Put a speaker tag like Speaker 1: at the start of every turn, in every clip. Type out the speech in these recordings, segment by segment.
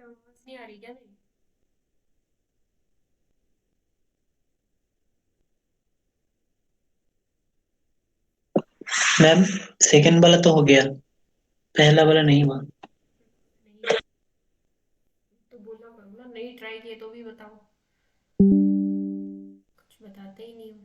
Speaker 1: आवाज नहीं आ रही क्या मेरी?
Speaker 2: मैम, सेकंड वाला तो हो गया, पहला वाला नहीं हुआ।
Speaker 1: नहीं तो बोला करो ना, नहीं ट्राई किए तो भी बताओ। कुछ बताते ही नहीं हो।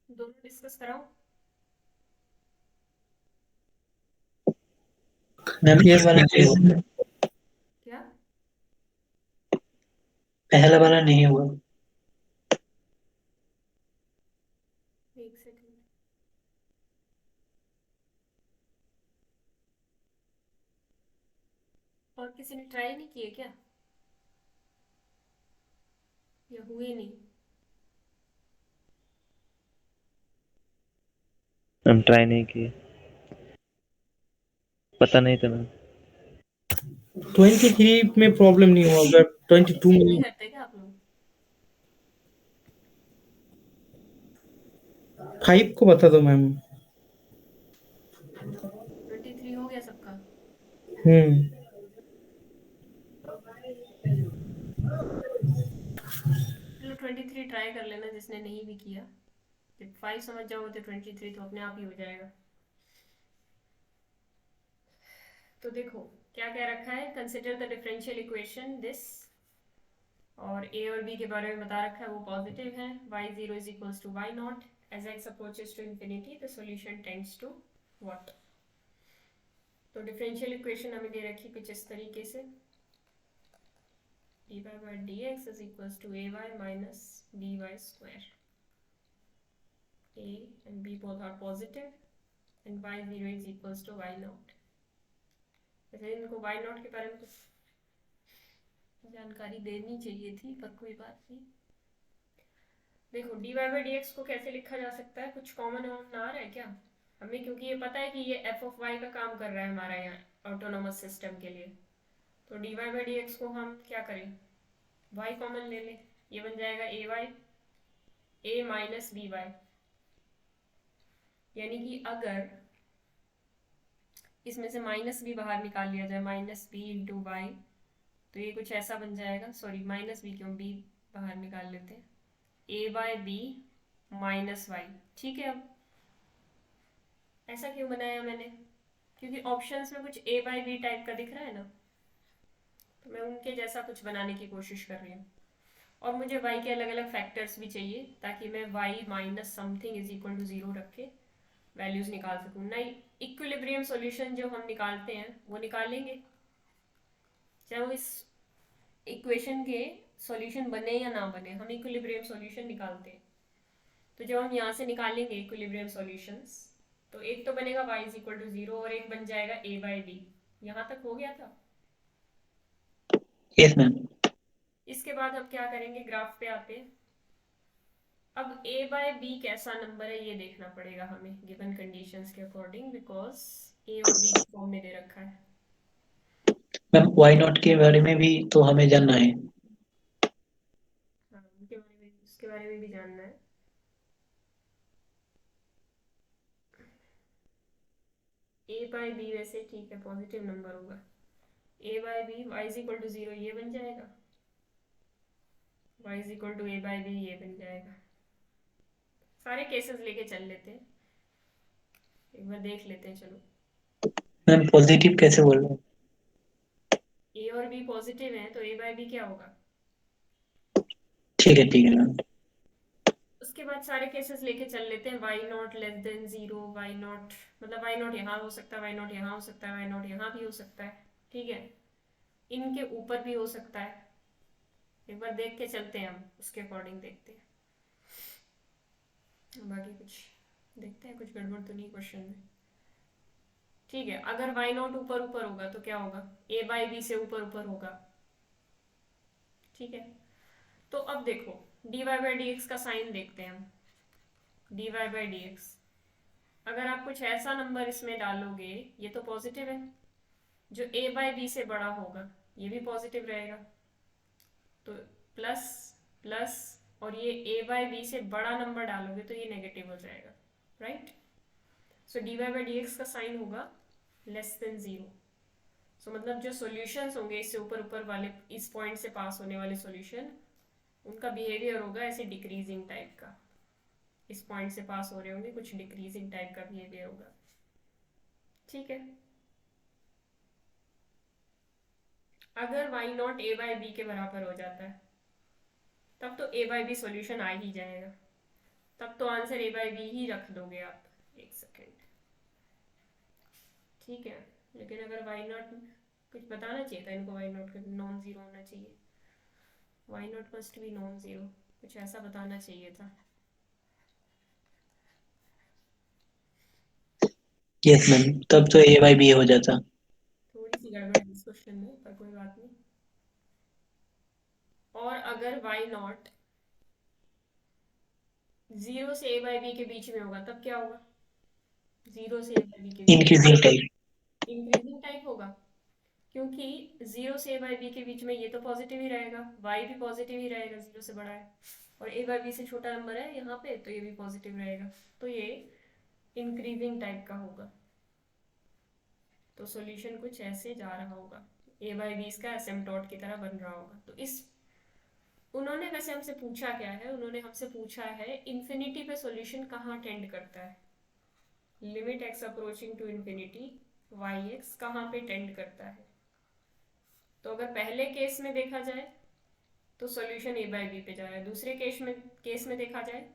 Speaker 1: दोनों डिस्कस कराओ।
Speaker 2: मैम, ये वाला नहीं हुआ।
Speaker 1: क्या?
Speaker 2: पहला वाला नहीं हुआ।
Speaker 1: एक सेकंड। और किसी ने ट्राई नहीं किए क्या? या हुए नहीं?
Speaker 3: हम ट्राई नहीं किए, पता नहीं था मैम।
Speaker 4: 23 में प्रॉब्लम नहीं हुआ, अगर 22
Speaker 1: एक्सेप्ट नहीं
Speaker 4: में।
Speaker 1: करते क्या आप लोग?
Speaker 4: 5 को बता दो मैम।
Speaker 1: 23 हो गया सबका?
Speaker 4: हम्म।
Speaker 1: चलो 23 ट्राई कर लेना जिसने नहीं भी किया। जब 5 समझ जाओगे तो 23 तो अपने आप ही हो जाएगा। तो देखो क्या क्या रखा है। Consider the differential equation this. और ए और बी के बारे में बता रखा है, वो पॉजिटिव है। Y zero is equals to y naught. As x approaches to infinity the solution tends to what. तो डिफरेंशियल इक्वेशन हमें दे रखी कुछ इस तरीके से। dy by dx is equals to ay minus by square. A and b both are positive and y0 is equals to y naught. वैसे इनको y naught के बारे में तो जानकारी देनी चाहिए थी, पर कोई बात नहीं। देखो dy by dx को कैसे लिखा जा सकता है, कुछ कॉमन ना आ रहा है क्या हमें? क्योंकि ये पता है कि ये f of y का काम कर रहा है हमारा यहाँ ऑटोनोमस सिस्टम के लिए। तो dy by dx को हम क्या करें, y कॉमन ले लें। ये बन जाएगा a माइनस बी वाई। यानी कि अगर इसमें से माइनस बी बाहर निकाल लिया जाए, माइनस बी इंटू वाई, तो ये कुछ ऐसा बन जाएगा। सॉरी, माइनस बी क्यों, बी बाहर निकाल लेते हैं। ए बाय बी माइनस वाई। ठीक है, अब ऐसा क्यों बनाया मैंने? क्योंकि ऑप्शंस में कुछ ए बाय बी टाइप का दिख रहा है ना, तो मैं उनके जैसा कुछ बनाने की कोशिश कर रही हूँ। और मुझे y के अलग अलग फैक्टर्स भी चाहिए, ताकि मैं y minus something is equal to zero रख के वैल्यूज निकाल सकूँ। नहीं, इक्विलिब्रियम सॉल्यूशन जो हम निकालते हैं वो निकालेंगे, चाहे वो इस इक्वेशन के सॉल्यूशन बने या ना बने, हम इक्विलिब्रियम सॉल्यूशन निकालते हैं। तो जब हम यहाँ से निकालेंगे इक्विलिब्रियम सॉल्यूशंस, तो एक तो बनेगा y is equal to zero और एक बन जाएगा a बाई बी। यहाँ तक हो गया था।
Speaker 2: Yes ma'am.
Speaker 1: इसके बाद हम क्या करेंगे, ग्राफ पे आते हैं। अब a बाय बी कैसा नंबर है ये देखना पड़ेगा हमें गिवन कंडीशंस के अकॉर्डिंग, बिकॉज a और b की फॉर्म में दे रखा है।
Speaker 2: मैम, वाई नॉट के बारे में भी तो हमें जानना है।
Speaker 1: हाँ, उनके बारे में, उसके बारे में भी जानना है। a बाई बी वैसे ठीक है, पॉजिटिव नंबर होगा। a by b y is equal to zero ये बन जाएगा, y is equal to a by b ये बन जाएगा। सारे केसेस लेके चल लेते हैं, एक बार देख लेते हैं। चलो,
Speaker 2: मैम, पॉजिटिव कैसे बोल रहे हैं?
Speaker 1: ए और बी पॉजिटिव है तो ए बाई बी क्या होगा।
Speaker 2: ठीक है मैम।
Speaker 1: उसके बाद सारे केसेस लेके चल लेते हैं। Y not less than zero, y not मतलब वाई नॉट यहाँ हो सकता है, वाई नॉट यहाँ हो सकता है, वाई नॉट यहाँ भी हो सकता है। ठीक है, इनके ऊपर भी हो सकता है। एक बार देख के चलते हैं, हम उसके अकॉर्डिंग देखते हैं। बाकी कुछ देखते हैं, कुछ गड़बड़ तो नहीं क्वेश्चन में। ठीक है, अगर वाई नॉट ऊपर ऊपर होगा तो क्या होगा, ए बाई बी से ऊपर ऊपर होगा। ठीक है, तो अब देखो d y by d x का साइन देखते हैं हम। D y by d x, अगर आप कुछ ऐसा नंबर इसमें डालोगे, ये तो पॉजिटिव है, जो ए बाई बी से बड़ा होगा ये भी पॉजिटिव रहेगा, तो प्लस प्लस, और ये ए बाई बी से बड़ा नंबर डालोगे तो ये नेगेटिव हो जाएगा, right. So d y by d x का साइन होगा लेस देन जीरो। सो मतलब जो सॉल्यूशंस होंगे इससे ऊपर ऊपर वाले, इस पॉइंट से पास होने वाले सॉल्यूशन, उनका बिहेवियर होगा ऐसे डिक्रीजिंग टाइप का। इस पॉइंट से पास हो रहे होंगे, कुछ डिक्रीजिंग टाइप का बिहेवियर होगा। ठीक है, अगर y not a by b के बराबर हो जाता है तब तो ए बाई बी सोल्यूशन आ ही जाएगा, तब तो आंसर ए बाई बी ही रख दोगे आप। एक सेकेंड, ठीक है, लेकिन अगर वाई नॉट, कुछ बताना चाहिए था इनको, वाई नॉट नॉन जीरो होना चाहिए, y not must be non zero, कुछ ऐसा बताना चाहिए था।
Speaker 2: यस मैम, तब तो ए बाई बी हो जाता।
Speaker 1: थोड़ी सी गड़बड़ है इस क्वेश्चन में, पर कोई बात नहीं। और अगर वाई नॉट जीरो से ए बाई बी के बीच में होगा तब क्या होगा, जीरो से ए बाई बी के बीच
Speaker 2: इंक्रीजिंग टाइप।
Speaker 1: इंक्रीजिंग टाइप होगा, क्योंकि जीरो से ए बाई बी के बीच में ये तो पॉजिटिव ही रहेगा, वाई भी पॉजिटिव ही रहेगा, जीरो से बड़ा है, और ए बाई बी से छोटा नंबर है यहाँ पे, तो ये भी पॉजिटिव रहेगा, तो ये इंक्रीजिंग टाइप का होगा। तो सॉल्यूशन कुछ ऐसे जा रहा होगा, ए बाई बी इसका एसिम्पटोट की तरह बन रहा होगा। तो इस, उन्होंने वैसे हमसे पूछा क्या है, उन्होंने हमसे पूछा है इन्फिनिटी पे सॉल्यूशन कहाँ टेंड करता है, limit x approaching to infinity y x कहाँ पे टेंड करता है। तो अगर पहले केस में देखा जाए तो सॉल्यूशन ए बाई बी पे जा रहा है, दूसरे केस में देखा जाए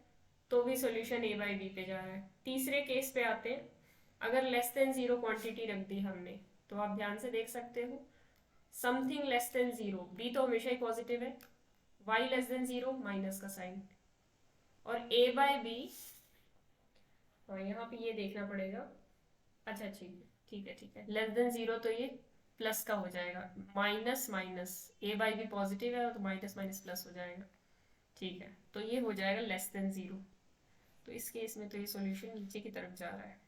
Speaker 1: तो भी सॉल्यूशन ए बाई बी पे जा रहा है। तीसरे केस पे आते हैं, अगर लेस देन जीरो क्वांटिटी रख दी हमने, तो आप ध्यान से देख सकते हो, something less than zero, b तो हमेशा ही पॉजिटिव है, y less than zero minus का साइन, और ए बाई बी, हाँ यहाँ पे ये देखना पड़ेगा, अच्छा ठीक है, लेस देन जीरो तो ये प्लस का हो जाएगा, minus minus, a by b positive है तो माइनस माइनस प्लस हो जाएगा। ठीक है, तो ये हो जाएगा लेस देन जीरो, तो इस केस में तो ये सॉल्यूशन नीचे की तरफ जा रहा है।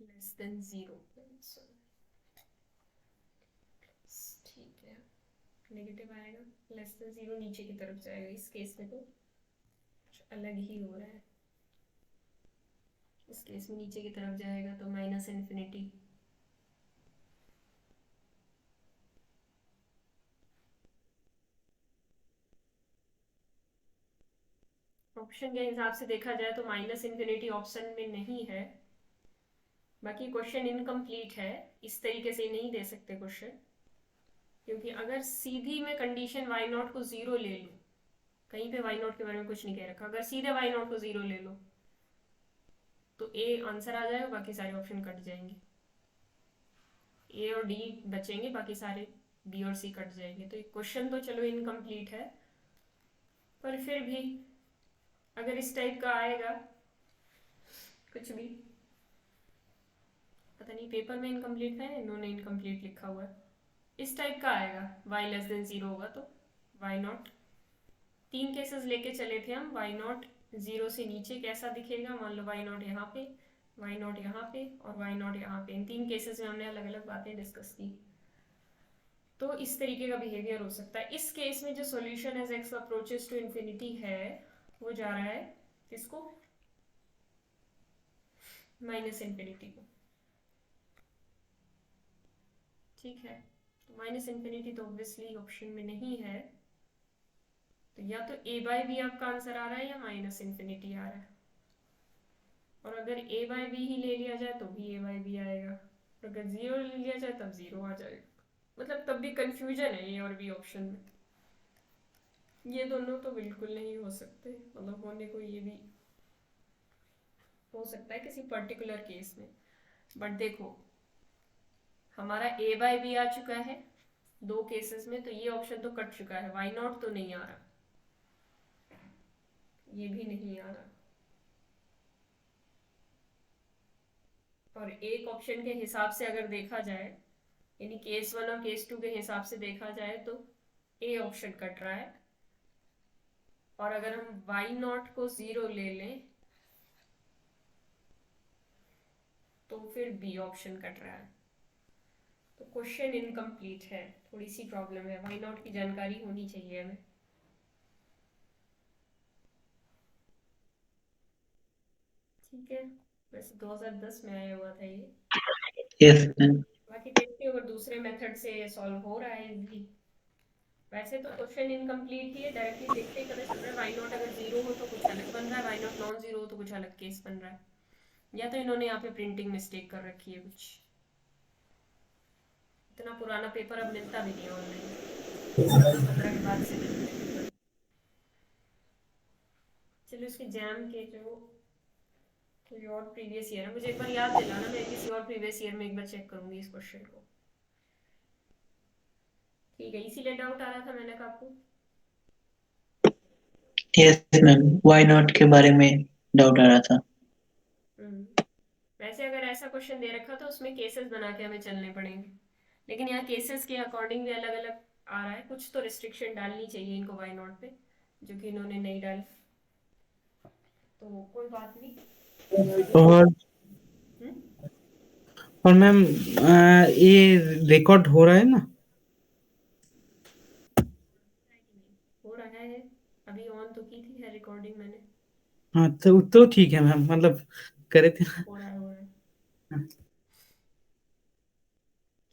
Speaker 1: लेस देन जीरो, ठीक है, नेगेटिव आएगा, लेस देन जीरो नीचे की तरफ जाएगा, इस केस में तो कुछ अलग ही हो रहा है, इस केस में नीचे की तरफ जाएगा तो माइनस इन्फिनिटी। ऑप्शन के हिसाब से देखा जाए तो माइनस इन्फिनिटी ऑप्शन में नहीं है, बाकी क्वेश्चन इनकम्प्लीट है, इस तरीके से नहीं दे सकते क्वेश्चन, क्योंकि अगर सीधी में कंडीशन वाई नॉट को जीरो ले लो, कहीं पे वाई नॉट के बारे में कुछ नहीं कह रखा, अगर सीधे वाई नॉट को जीरो ले लो तो ए आंसर आ जाएगा, बाकी सारे ऑप्शन कट जाएंगे, ए और डी बचेंगे, बाकी सारे बी और सी कट जाएंगे। तो क्वेश्चन तो चलो इनकम्प्लीट है, पर फिर भी अगर इस टाइप का आएगा कुछ भी, पता नहीं पेपर में इनकम्प्लीट है, इन्होंने इनकम्प्लीट लिखा हुआ है, इस टाइप का आएगा, वाई लेस देन जीरो होगा तो वाई नॉट, तीन केसेस लेके चले थे हम, वाई नॉट जीरो से नीचे कैसा दिखेगा, मान लो वाई नॉट यहाँ पे, वाई नॉट यहाँ पे और वाई नॉट यहाँ पे, इन तीन केसेस में हमने अलग अलग बातें डिस्कस की। तो इस तरीके का बिहेवियर हो सकता है। इस केस में जो solution as x approaches to infinity है वो जा रहा है किसको, माइनस इन्फिनिटी को। ठीक है, तो माइनस इन्फिनिटी तो ऑब्वियसली ऑप्शन में नहीं है, तो या तो ए बाई बी आपका आंसर आ रहा है या माइनस इन्फिनिटी आ रहा है, और अगर ए बाई बी ही ले लिया जाए तो भी ए बाई बी आएगा, और अगर जीरो ले लिया जाए तब जीरो आ जाएगा, मतलब तब भी कंफ्यूजन है ए और बी ऑप्शन में। ये दोनों तो बिल्कुल नहीं हो सकते, मतलब होने को ये भी हो सकता है किसी पर्टिकुलर केस में। बट देखो, हमारा ए बाय बी आ चुका है दो केसेस में, तो ये ऑप्शन तो कट चुका है। वाई नॉट तो नहीं आ रहा, ये भी नहीं आ रहा। और एक ऑप्शन के हिसाब से अगर देखा जाए, यानी केस वन और केस टू के हिसाब से देखा जाए, तो ए ऑप्शन कट रहा है। और अगर हम वाई नॉट को 0 ले लें तो फिर बी ऑप्शन कट रहा है। तो क्वेश्चन इनकम्प्लीट है, थोड़ी सी प्रॉब्लम है। वाई नॉट की जानकारी होनी चाहिए हमें। ठीक है, वैसे 2010 में आया हुआ था ये।
Speaker 2: Yes ma'am.
Speaker 1: बाकी देखते हैं अगर दूसरे मेथड से सॉल्व हो रहा है इजली। वैसे तो क्वेश्चन इनकम्प्लीट ही है, डायरेक्टली देखते ही पता चल रहा है। वाई नॉट अगर 0 हो तो कुछ अलग बन रहा है, वाई नॉट नॉन 0 हो तो कुछ अलग केस बन रहा है। या तो इन्होंने यहाँ पे प्रिंटिंग मिस्टेक कर रखी है कुछ। इतना पुराना पेपर अब मिलता भी नहीं ऑनलाइन, 2015 के बाद से मिलते हैं पेपर। चलो इसके जैम के जो कोई और प्रीवियस ईयर है, मुझे एक बार याद दिलाना, मैं किसी और प्रीवियस ईयर में एक बार चेक करूंगी इस क्वेश्चन को। ठीक है, इसीलिए डाउट आ रहा था मैंने कहा आपको।
Speaker 2: यस मैम, वाई नॉट के बारे में डाउट आ रहा था।
Speaker 1: वैसे अगर ऐसा क्वेश्चन दे रखा तो उसमें केसेस बना के हमें चलने पड़ेंगे, लेकिन यहाँ केसेस के अकॉर्डिंग भी अलग अलग आ रहा है। कुछ तो रिस्ट्रिक्शन डालनी चाहिए इनको वाई नॉट पे, जो कि इन्होंने नहीं डाली। तो कोई बात नहीं।
Speaker 4: और
Speaker 1: हम्म?
Speaker 4: और मैम ये रिकॉर्ड हो रहा है ना?
Speaker 1: हो रहा है, अभी ऑन तो की थी है रिकॉर्डिंग मैंने।
Speaker 4: हाँ, तो ठीक है मैम, मतलब करे थे ना।
Speaker 1: हो रहा है, हो रहा है।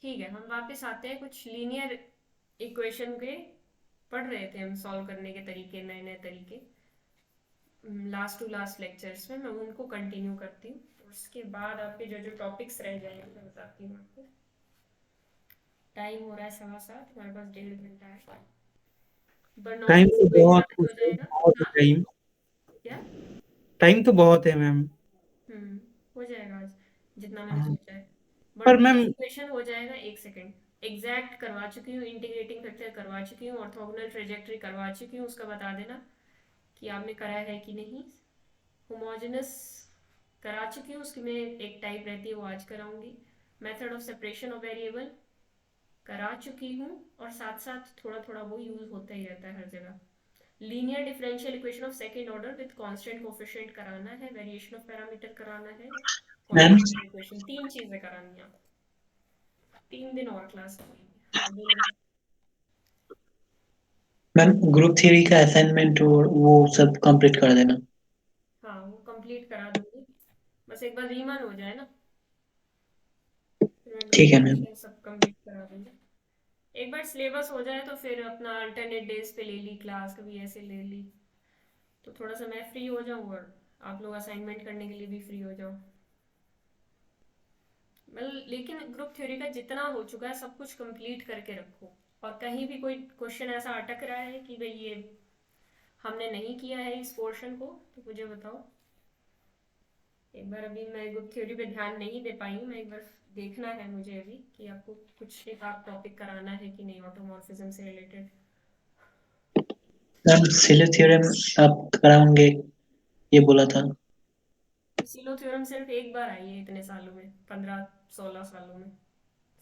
Speaker 1: ठीक है, हम वापस आते हैं। कुछ लीनियर इक्वेशन के पढ़ रहे थे हम, सॉल्व करने के तरीके, नए नए तरीके, लास्ट टू लास्ट लेक्चर्स में। मैं उनको कंटिन्यू करती हूँ। उसके बाद आपके जो जो टॉपिक्स रह जाएंगे मैं बताती हूँ आपको। टाइम हो रहा है 7:15, हमारे पास 1.5 घंटा है।
Speaker 4: टाइम
Speaker 1: बर्नौलीज
Speaker 4: तो बहुत
Speaker 1: इक्वेशन हो जाएगा।
Speaker 4: बहुत है
Speaker 1: हाँ,
Speaker 4: टाइम।
Speaker 1: क्या?
Speaker 4: टाइम तो बहुत है मैम।
Speaker 1: हम्म, हो जाएगा आज जितना मैंने
Speaker 4: हाँ,
Speaker 1: सोचा है।
Speaker 4: पर
Speaker 1: बर्नौलीज
Speaker 4: मैम
Speaker 1: इक्वेशन हो जाएगा, एक सेकेंड। एग्जैक्ट करवा चुकी हूँ, इंटीग्रेटिंग फैक्टर करवा चुकी हूँ, ऑर्थोगोनल ट्रेजेक्टरी करवा चुकी हूँ, उसका बता देना कि आपने करा है कि नहीं। होमोजेनस करा चुकी हूँ, उसकी में एक टाइप रहती है वो आज कराऊंगी। Method of separation of variable करा चुकी हूँ, और साथ साथ थोड़ा थोड़ा वो यूज होता ही रहता है हर जगह। Linear differential equation of second order with constant coefficient कराना है, वेरिएशन ऑफ पैरामीटर कराना है,
Speaker 2: मैम
Speaker 1: क्वाड्रेटिक इक्वेशन। तीन चीजें करानी है। 3 दिन और क्लास लगेगी। हाँ बोलो।
Speaker 2: मैम ग्रुप थ्योरी का असाइनमेंट और वो सब कंप्लीट कर देना।
Speaker 1: हाँ वो कंप्लीट करा दूंगी, बस एक बार रीमन हो जाए ना, फिर मैं ग्रुप
Speaker 2: ठीक है मैम।
Speaker 1: सब कंप्लीट करा दूंगी। एक बार सिलेबस हो जाए तो फिर अपना अल्टरनेट डेज पे ले ली क्लास, कभी ऐसे ले ली, तो थोड़ा सा मैं फ्री हो जाऊँ और आप लोग असाइनमेंट करने के लिए भी फ्री हो जाओ। मतलब लेकिन ग्रुप थ्योरी का जितना हो चुका है सब कुछ कंप्लीट करके रखो। और कहीं भी कोई क्वेश्चन ऐसा अटक रहा है कि भाई ये हमने नहीं किया है इस पोर्शन को, तो मुझे बताओ। एक बार अभी मैं ग्रुप थ्योरी पे ध्यान नहीं दे पाई हूँ, मैं एक बार देखना है मुझे अभी कि आपको कुछ एक आप टॉपिक कराना है कि नहीं ऑटोमॉर्फिज्म से रिलेटेड।
Speaker 2: मैम सिले थ्योरम आप कराओगे ये बोला था।
Speaker 1: सिलो थ्योरम सिर्फ एक बार आई है इतने सालों में, 15-16 सालों में।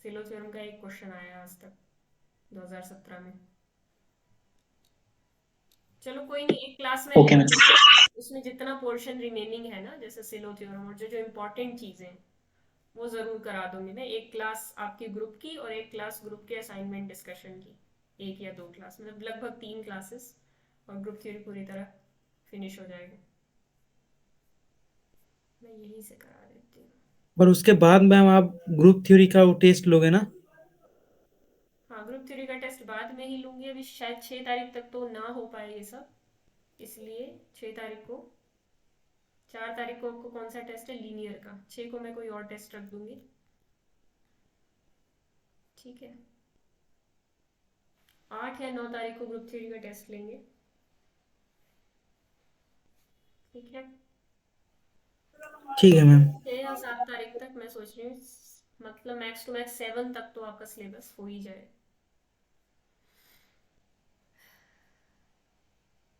Speaker 1: सिलो थ्योरम का एक क्वेश्चन आया आज तक, 2017 में। चलो कोई नहीं, एक क्लास में ले
Speaker 2: ओके मैम।
Speaker 1: लेंगे। उसमें जितना पोर्शन रिमेनिंग है ना, जैसे सिलो थ्योरम और जो जो इम्पोर्टेंट चीज़ें हैं, वो ज़रूर करा दूंगी मैं। एक क्लास आपकी ग्रुप की और एक क्लास ग्रुप के असाइनमेंट डिस्कशन की, 1 या 2 क्लास, मतलब लगभग 3 क्लासेस, और ग्रुप थ्योरी पूरी तरह फिनिश हो जाएगा। मैं यहीं से करा देती हूँ।
Speaker 4: पर उसके बाद मैम आप ग्रुप थ्योरी का वो टेस्ट लोगे ना?
Speaker 1: हाँ, ग्रुप थ्योरी का टेस्ट बाद में ही लूंगी, अभी शायद 6 तारीख तक तो ना हो पाए ये सब, इसलिए 6 तारीख को, 4 तारीख को आपको कौन सा टेस्ट है, लीनियर का। 6 को मैं कोई और टेस्ट रख दूंगी। ठीक है, 8 या 9 तारीख को ग्रुप थ्योरी का टेस्ट लेंगे। ठीक है।
Speaker 4: ठीक है मैम।
Speaker 1: 6 या 7 तारीख तक मैं सोच रही हूँ, मतलब मैक्स टू मैक्स 7 तक तो आपका सिलेबस हो ही जाए।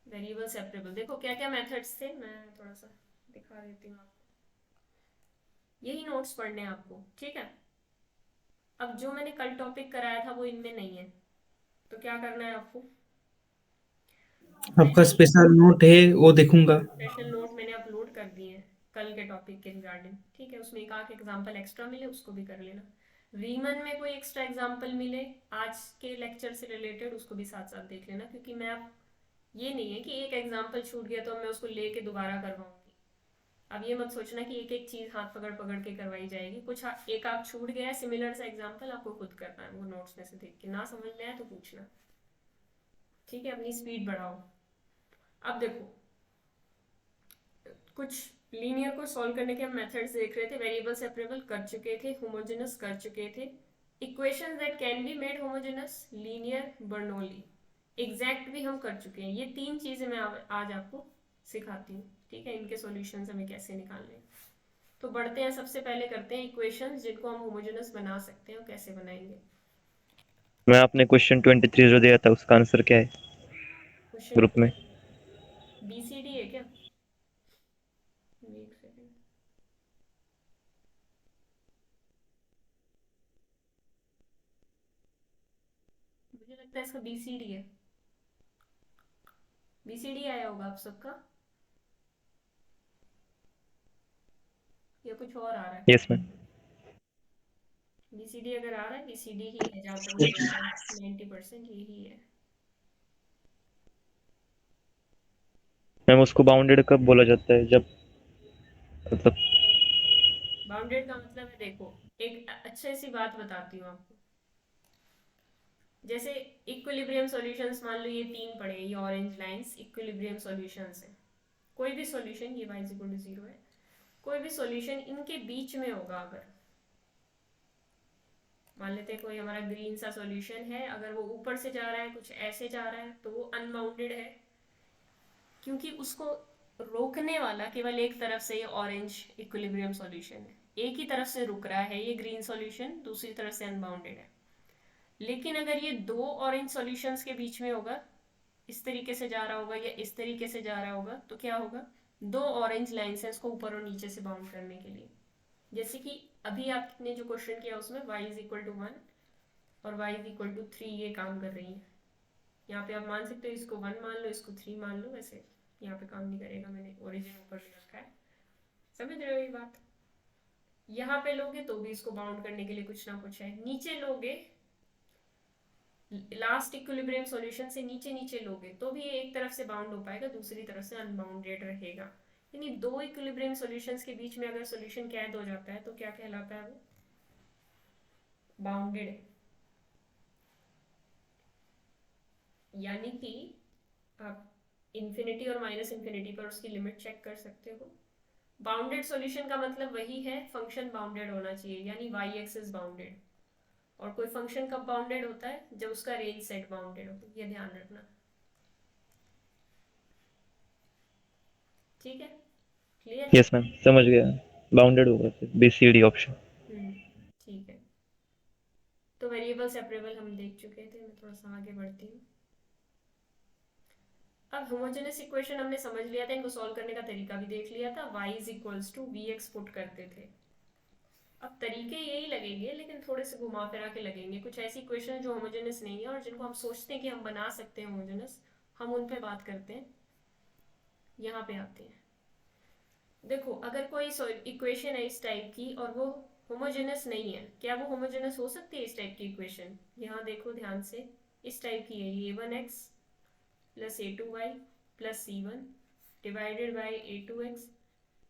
Speaker 1: वेरिएबल सेपरेबल देखो क्या क्या मेथड्स थे, मैं थोड़ा सा दिखा देती हूँ आपको। यही नोट्स पढ़ने हैं आपको, ठीक है। अब जो मैंने कल टॉपिक कराया था वो इनमें नहीं है, तो क्या करना है आपको,
Speaker 4: आपका
Speaker 1: मैंने
Speaker 4: स्पेशल नोट है वो देखूंगा।
Speaker 1: स्पेशल नोट मैंने अपलोड कर दिए हैं कल के टॉपिक के रिगार्डिंग, ठीक है। उसमें एक आध एग्जाम्पल एक्स्ट्रा मिले उसको भी कर लेना। रीमन में कोई एक्स्ट्रा एग्जाम्पल मिले आज के लेक्चर से रिलेटेड, उसको भी साथ साथ देख लेना, क्योंकि मैं अब ये नहीं है कि एक एग्जाम्पल छूट गया तो मैं उसको लेके दोबारा करवाऊंगी। अब ये मत सोचना कि एक एक चीज हाथ पकड़ पकड़ के करवाई जाएगी, कुछ एक आप छूट गया है सिमिलर सा एग्जाम्पल, आपको खुद करना है वो नोट्स में से देख के, ना समझ में आए तो पूछना, ठीक है। अपनी स्पीड बढ़ाओ। अब देखो कुछ लीनियर को सॉल्व करने के हम मेथड्स देख रहे थे, वेरिएबल सेपरेबल कर चुके थे, होमोजेनस कर चुके थे, equations that can be made homogeneous, linear, Bernoulli, exact भी हम कर चुके हैं। ये 3 चीजें मैं आज आपको सिखाती हूँ, ठीक है। इनके सॉल्यूशंस हमें कैसे निकालने हैं। तो बढ़ते हैं, सबसे पहले करते हैं इक्वेशंस जिनको हम होमोजेनस बना सकते हैं, और कैसे बनाएंगे।
Speaker 3: मैं आपने क्वेश्चन 23 जो दिया था उसका आंसर क्या है
Speaker 1: क्वेश्चन
Speaker 3: ग्रुप में?
Speaker 1: BCD है क्या, एक सेकेंड, मुझे लगता है इसका BCD है। BCD आया होगा आप सबका, या कुछ और आ रहा है।
Speaker 3: Yes ma'am.
Speaker 1: BCD अगर आ रहा है, BCD ही है जहाँ तक मुझे याद है, 90% यही है।
Speaker 3: मैम उसको बाउंडेड कब बोला जाता है, जब मतलब?
Speaker 1: बाउंडेड का मतलब है, देखो एक अच्छी सी बात बताती हूँ आपको। जैसे इक्विलिब्रियम सॉल्यूशंस, मान लो ये 3 पड़े, ये ऑरेंज लाइंस इक्विलिब्रियम सॉल्यूशंस है। कोई भी सॉल्यूशन, ये y=0 है, कोई भी सॉल्यूशन इनके बीच में होगा। अगर मान लेते हैं कोई हमारा ग्रीन सा सॉल्यूशन है, अगर वो ऊपर से जा रहा है, कुछ ऐसे जा रहा है, तो वो अनबाउंडेड है, क्योंकि उसको रोकने वाला केवल एक तरफ से ये ऑरेंज इक्विलिब्रियम सॉल्यूशन है, एक ही तरफ से रुक रहा है ये ग्रीन सॉल्यूशन, दूसरी तरफ से अनबाउंडेड है। लेकिन अगर ये 2 ऑरेंज सॉल्यूशंस के बीच में होगा, इस तरीके से जा रहा होगा या इस तरीके से जा रहा होगा, तो क्या होगा, 2 ऑरेंज लाइन्स है इसको ऊपर और नीचे से बाउंड करने के लिए। जैसे कि अभी आपने जो क्वेश्चन किया उसमें y=1 और y=3 ये काम कर रही है। यहाँ पे आप मान सकते हो, इसको 1 मान लो, इसको 3 मान लो, वैसे यहाँ पे काम नहीं करेगा, मैंने ओरिजिन ऊपर ले रखा है। समझ रहे हो ये बात? यहाँ पे लोगे तो भी इसको बाउंड करने के लिए कुछ ना कुछ है, नीचे लोगे लास्ट इक्विलिब्रियम सॉल्यूशन से नीचे नीचे लोगे तो भी ये एक तरफ से बाउंड हो पाएगा, दूसरी तरफ से अनबाउंडेड रहेगा। यानी 2 इक्विलिब्रियम सॉल्यूशंस के बीच में अगर सॉल्यूशन कैद हो जाता है तो क्या कहलाता है वो, बाउंडेड है। यानी कि आप इन्फिनिटी और माइनस इन्फिनिटी पर उसकी लिमिट चेक कर सकते हो। बाउंडेड सॉल्यूशन का मतलब वही है, फंक्शन बाउंडेड होना चाहिए, यानी y एक्सिस बाउंडेड। और कोई फंक्शन कब बाउंडेड होता है, जब उसका रेंज सेट बाउंडेड हो, ये ध्यान रखना, ठीक है। क्लियर?
Speaker 3: यस मैम समझ गया, बाउंडेड होगा फिर BCD ऑप्शन।
Speaker 1: ठीक है। तो वेरिएबल सेपरेबल हम देख चुके थे, मैं थोड़ा सा आगे बढ़ती हूँ। अब होमोजेनस इक्वेशन हमने समझ लिया था, इनको सॉल्व करने का तरीका भी देख लिया था, y=vx पुट करते थे। अब तरीके यही लगेंगे, लेकिन थोड़े से घुमा फिरा के लगेंगे। कुछ ऐसी इक्वेशन जो होमोजेनस नहीं है और जिनको हम सोचते हैं कि हम बना सकते हैं होमोजेनस, हम उन पे बात करते हैं। यहाँ पे आते हैं, देखो अगर कोई इक्वेशन है इस टाइप की और वो होमोजेनस नहीं है, क्या वो होमोजेनस हो सकती है इस टाइप की इक्वेशन? यहाँ देखो ध्यान से, इस टाइप की है, a1x plus a2y plus c1 divided by a2x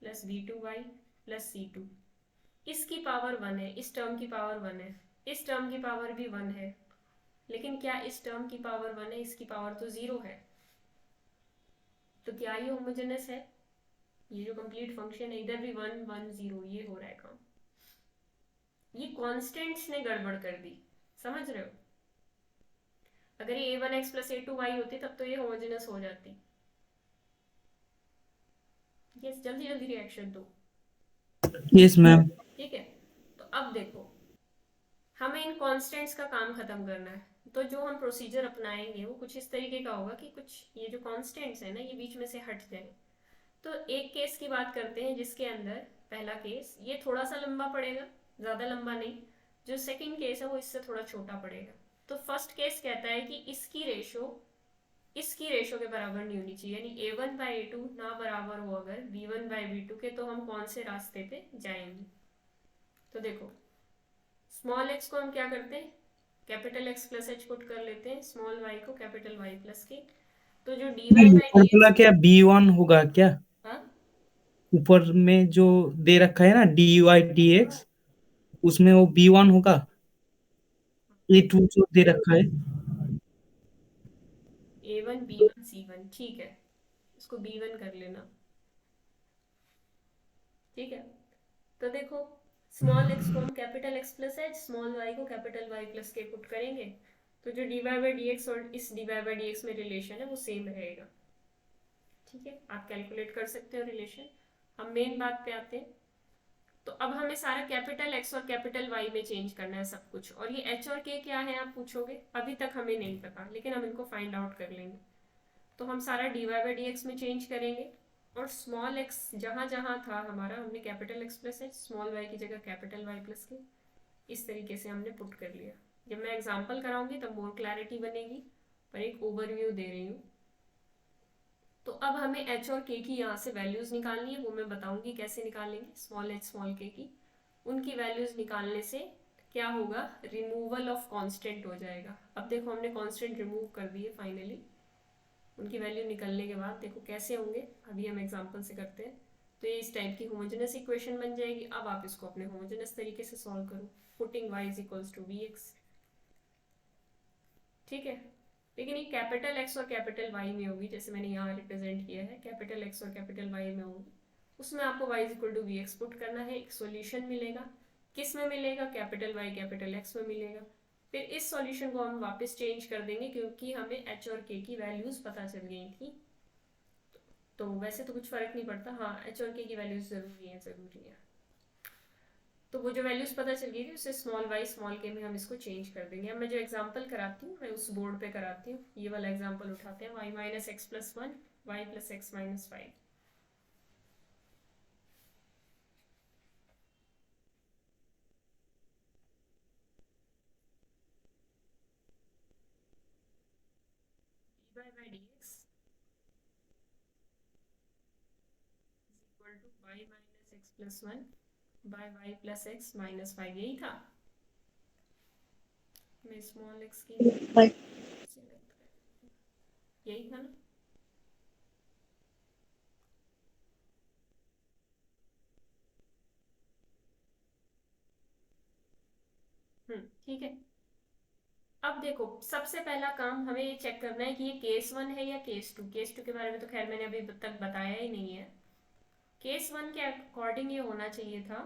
Speaker 1: plus b2y plus c2। इसकी पावर 1 है, इस टर्म की पावर 1 है, इस टर्म की पावर भी 1 है, लेकिन क्या इस टर्म की पावर 1 है, इसकी पावर तो 0 है। तो क्या ये होमोजेनस है? ये जो कंप्लीट फंक्शन है, इधर भी 1 1 0, ये हो रहा है काम। ये कॉन्स्टेंट्स ने गड़बड़ कर दी, समझ रहे हो? अगर ये a1x प्लस a2y होती तब तो ये होमोजेनस हो जाती। यस, जल्दी जल्दी रिएक्शन दो।
Speaker 4: Yes ma'am.
Speaker 1: ठीक है, तो अब देखो, हमें इन कांस्टेंट्स का काम खत्म करना है। तो जो हम प्रोसीजर अपनाएंगे वो कुछ इस तरीके का होगा कि कुछ ये जो कांस्टेंट्स है ना ये बीच में से हट जाए। तो एक केस की बात करते हैं जिसके अंदर पहला केस ये थोड़ा सा लंबा पड़ेगा, ज़्यादा लंबा नहीं। जो सेकंड केस है वो इससे थोड़ा छोटा पड़ेगा। तो फर्स्ट केस कहता है कि इसकी रेशो के बराबर नहीं होनी चाहिए, यानी a1/a2 ना बराबर हो अगर b1/b2 के, तो हम कौन से रास्ते पे जाएंगे। तो देखो, स्मॉल x को हम क्या करते हैं, capital X plus h put कर लेते हैं, स्मॉल y को कैपिटल Y प्लस के। तो जो dy
Speaker 4: ma'am
Speaker 1: by D
Speaker 4: formula
Speaker 1: x,
Speaker 4: क्या B1 होगा क्या?
Speaker 1: हाँ
Speaker 4: ऊपर में जो दे रखा है ना dy/dx, उसमें वो B1 होगा। A2 जो दे रखा है।
Speaker 1: a1 b1 c1, ठीक है, इसको b1 कर लेना। ठीक है, तो देखो, स्मॉल x को हम capital X plus H, small y को कैपिटल Y प्लस के पुट करेंगे। तो जो dy बाई डी एक्स और इस dy बाई डी एक्स में रिलेशन है वो सेम रहेगा। ठीक है, आप कैलकुलेट कर सकते हो रिलेशन। हम मेन बात पे आते हैं। तो अब हमें सारा कैपिटल X और कैपिटल Y में चेंज करना है सब कुछ। और ये H और K क्या है आप पूछोगे, अभी तक हमें नहीं पता, लेकिन हम इनको फाइंड आउट कर लेंगे। तो हम सारा dy बाई डी एक्स में चेंज करेंगे, और स्मॉल x जहाँ जहाँ था हमारा, हमने capital X plus H, small y की जगह कैपिटल Y प्लस के, इस तरीके से हमने पुट कर लिया। जब मैं एग्जांपल कराऊंगी तब मोर क्लैरिटी बनेगी, पर एक ओवरव्यू दे रही हूँ। तो अब हमें h और k की यहाँ से वैल्यूज निकालनी है, वो मैं बताऊंगी कैसे निकालेंगे। स्मॉल h स्मॉल k की उनकी वैल्यूज निकालने से क्या होगा, रिमूवल ऑफ कांस्टेंट हो जाएगा। अब देखो, हमने कांस्टेंट रिमूव कर दिए फाइनली। उनकी वैल्यू निकलने के बाद देखो कैसे होंगे, अभी हम एग्जांपल से करते हैं। तो ये इस टाइप की होमोजेनस इक्वेशन बन जाएगी। अब आप इसको अपने होमोजेनस तरीके से सॉल्व करो, putting y is equals to vx। ठीक है, लेकिन ये कैपिटल X और कैपिटल Y में होगी, जैसे मैंने यहाँ रिप्रेजेंट किया है, कैपिटल X और कैपिटल Y में होगी। उसमें आपको y is equal to vx put करना है, एक सॉल्यूशन मिलेगा। किस में मिलेगा, कैपिटल Y कैपिटल X में मिलेगा। फिर इस सॉल्यूशन को हम वापस चेंज कर देंगे, क्योंकि हमें h और k की वैल्यूज पता चल गई थी। तो वैसे तो कुछ फर्क नहीं पड़ता, हाँ h और k की वैल्यूज जरूरी है, जरूरी है। तो वो जो वैल्यूज पता चल गई थी उससे स्मॉल y स्मॉल k में हम इसको चेंज कर देंगे। अब मैं जो एग्जांपल कराती हूँ मैं उस बोर्ड पे कराती हूँ। ये वाला एग्जांपल उठाते हैं, y minus x plus 1 y plus x minus 5। dy by d x is equal to y minus x plus 1 by y plus x minus 5, यही था। मैं स्मॉल x की यही था ना। ठीक है, अब देखो, सबसे पहला काम हमें ये चेक करना है कि ये केस 1 है या केस 2। केस 2 के बारे में तो खैर मैंने अभी तक बताया ही नहीं है। केस 1 के अकॉर्डिंग ये होना चाहिए था,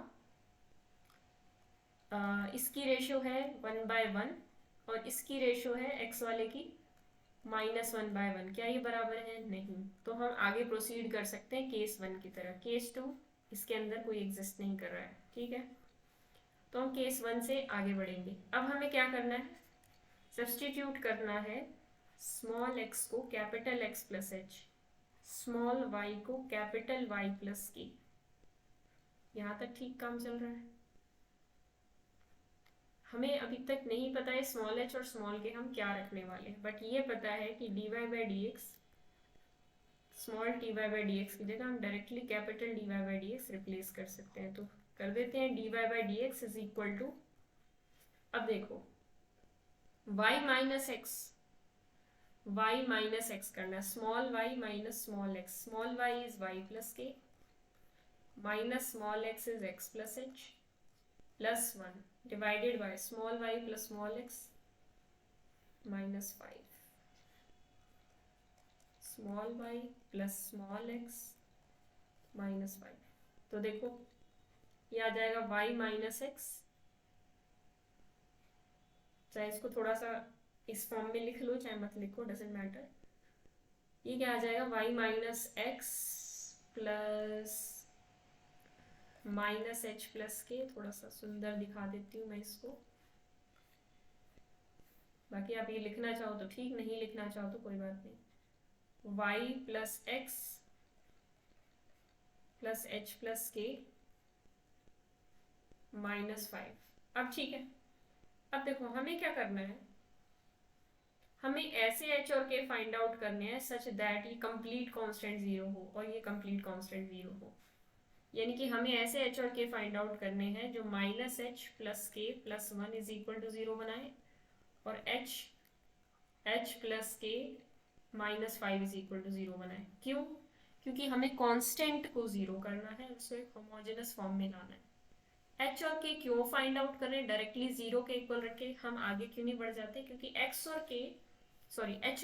Speaker 1: इसकी रेशो है 1/1 और इसकी रेशो है x वाले की -1/1। क्या ये बराबर है, नहीं। तो हम आगे प्रोसीड कर सकते हैं केस 1 की तरह। केस 2 इसके अंदर कोई एग्जिस्ट नहीं कर रहा है, ठीक है। तो हम केस 1 से आगे बढ़ेंगे। अब हमें क्या करना है, सब्सटीट्यूट करना है स्मॉल x को capital X plus H, small y को कैपिटल Y प्लस के। यहाँ तक ठीक काम चल रहा है। हमें अभी तक नहीं पता है स्मॉल h और स्मॉल के हम क्या रखने वाले हैं, बट ये पता है कि dy by d x, small t y by d x की जगह हम directly capital dy by d x replace कर सकते हैं। तो कर देते हैं dy by d x is equal to, अब देखो y minus x, y minus x करना, small y minus small x, small y is y plus k minus small x is x plus h plus 1 divided by small y plus small x minus 5, small y plus small x minus 5। तो देखो ये आ जाएगा y minus x, चाहे इसको थोड़ा सा इस form में लिख लो चाहे मत लिखो, डजेंट मैटर। ये क्या आ जाएगा y minus x plus minus H plus के, थोड़ा सा सुंदर दिखा देती हूँ मैं इसको। बाकी आप ये लिखना चाहो तो ठीक, नहीं लिखना चाहो तो कोई बात नहीं। Y plus x plus h plus k -5। अब ठीक है, अब देखो हमें क्या करना है, हमें ऐसे एच और के फाइंड आउट करने हैं सच दैट ये कंप्लीट कांस्टेंट जीरो हो और ये कंप्लीट कांस्टेंट जीरो हो। यानी कि हमें ऐसे एच और के फाइंड आउट करने हैं जो -h प्लस के प्लस 1 इज इक्वल टू 0 बनाए, और h plus k -5 is equal to 0 बनाए। क्यों? क्योंकि हमें कांस्टेंट को 0 करना है, उसको एक होमोजेनस फॉर्म में लाना है। एच और के क्यों फाइंड आउट करें डायरेक्टली 0 के इक्वल रख के, हम आगे क्यों नहीं बढ़ जाते? क्योंकि एच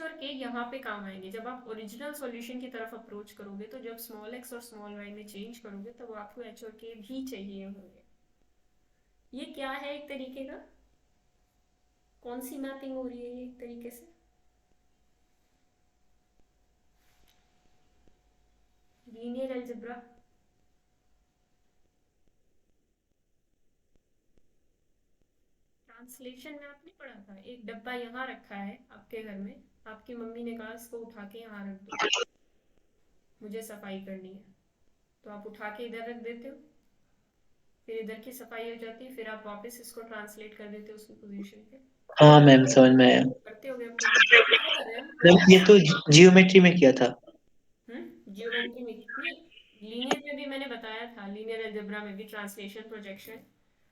Speaker 1: और के यहाँ पे काम आएंगे जब आप ओरिजिनल सॉल्यूशन की तरफ अप्रोच करोगे। तो जब स्मॉल एक्स और स्मॉल वाई में चेंज करोगे तब तो आपको एच और के भी चाहिए होंगे। ये क्या है एक तरीके का, कौन सी मैपिंग हो रही है ये एक तरीके से? Linear algebra. ट्रांसलेशन में आपने पढ़ा था, एक डब्बा यहाँ रखा है आपके घर में, आपकी मम्मी ने कहा इसको उठा के यहाँ रख दो, मुझे सफाई करनी है। तो आप उठा के इधर रख देते हो, फिर इधर की सफाई हो जाती है, फिर आप वापस इसको ट्रांसलेट कर देते हो उसकी पोजीशन पे।
Speaker 2: हाँ मैम, समझ में आया।
Speaker 1: करते हो आप लोग? क्या कर रहे हैं हम?
Speaker 2: मैम ये तो जियोमेट्री में किया था।
Speaker 1: जियोमेट्री में नहीं, लीनियर में भी मैंने बताया था, लीनियर अलजेब्रा में भी ट्रांसलेशन प्रोजेक्शन,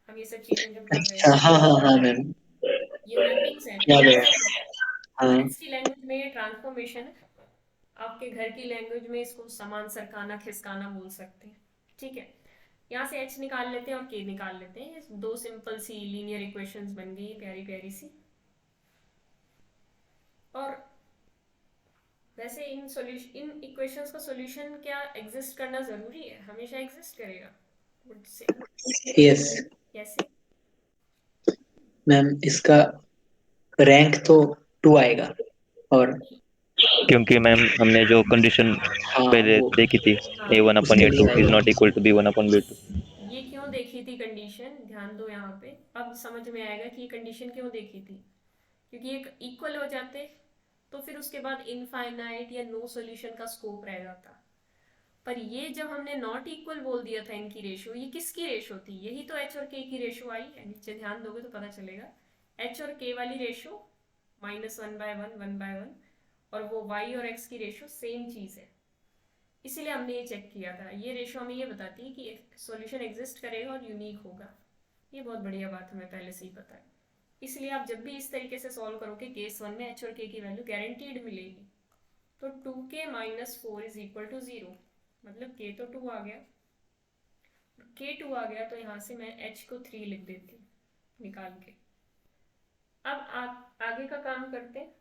Speaker 1: हम ये सब चीजें जब कर रहे
Speaker 2: अच्छा,
Speaker 1: हैं
Speaker 2: हाँ हाँ हाँ मैम,
Speaker 1: ये मैपिंग्स हैं।
Speaker 2: याद है। हाँ
Speaker 1: मैथ्स की लैंग्वेज में ये ट्रांसफॉर्मेशन है, आपके घर की लैंग्वेज में इसको समान सरकाना खिसकाना बोल सकते हैं। ठीक है, यहाँ से h निकाल लेते हैं और k निकाल लेते हैं, दो सिंपल सी लीनियर इक्वेशंस बन गई प्यारी प्यारी सी। और वैसे इन इक्वेशंस का सॉल्यूशन क्या एग्जिस्ट करना जरूरी है? हमेशा एग्जिस्ट करेगा? Would say
Speaker 2: यस
Speaker 1: कैसे?
Speaker 2: मैम, इसका रैंक तो 2 आएगा। और
Speaker 3: क्योंकि मैम हमने जो कंडीशन
Speaker 2: हाँ
Speaker 3: पहले
Speaker 2: वो
Speaker 3: देखी थी,
Speaker 1: हाँ,
Speaker 2: उसके
Speaker 3: a1/a2
Speaker 2: लिए
Speaker 3: इज
Speaker 2: आएगा।
Speaker 3: Not equal to b1/b2।
Speaker 1: ये क्यों देखी थी कंडीशन, ध्यान दो यहाँ पे, अब समझ में आएगा कि ये कंडीशन क्यों देखी थी। क्योंकि एक इक्वल हो जाते तो फिर उसके बाद इनफाइनाइट या नो सॉल्यूशन का स्कोप रह जाता। पर ये जब हमने नॉट इक्वल बोल दिया था इनकी रेशो, ये किसकी रेशो थी? यही तो एच और के की रेशो आई है, नीचे ध्यान दोगे तो पता चलेगा। एच और के वाली रेशो -1/1 1/1, और वो y और x की रेशो सेम चीज है। इसीलिए हमने ये चेक किया था, ये रेशो हमें ये बताती है कि सॉल्यूशन एग्जिस्ट करेगा और यूनिक होगा। ये बहुत बढ़िया बात हमें पहले से ही पता है। इसलिए आप जब भी इस तरीके से सॉल्व करोगे केस 1 में एच और के की वैल्यू गारंटीड मिलेगी। तो 2k - 4 इज इक्वल टू 0, मतलब k तो 2 आ गया, k 2 आ गया तो यहाँ से मैं h को 3 लिख देती हूँ निकाल के। अब आप आगे का काम करते हैं।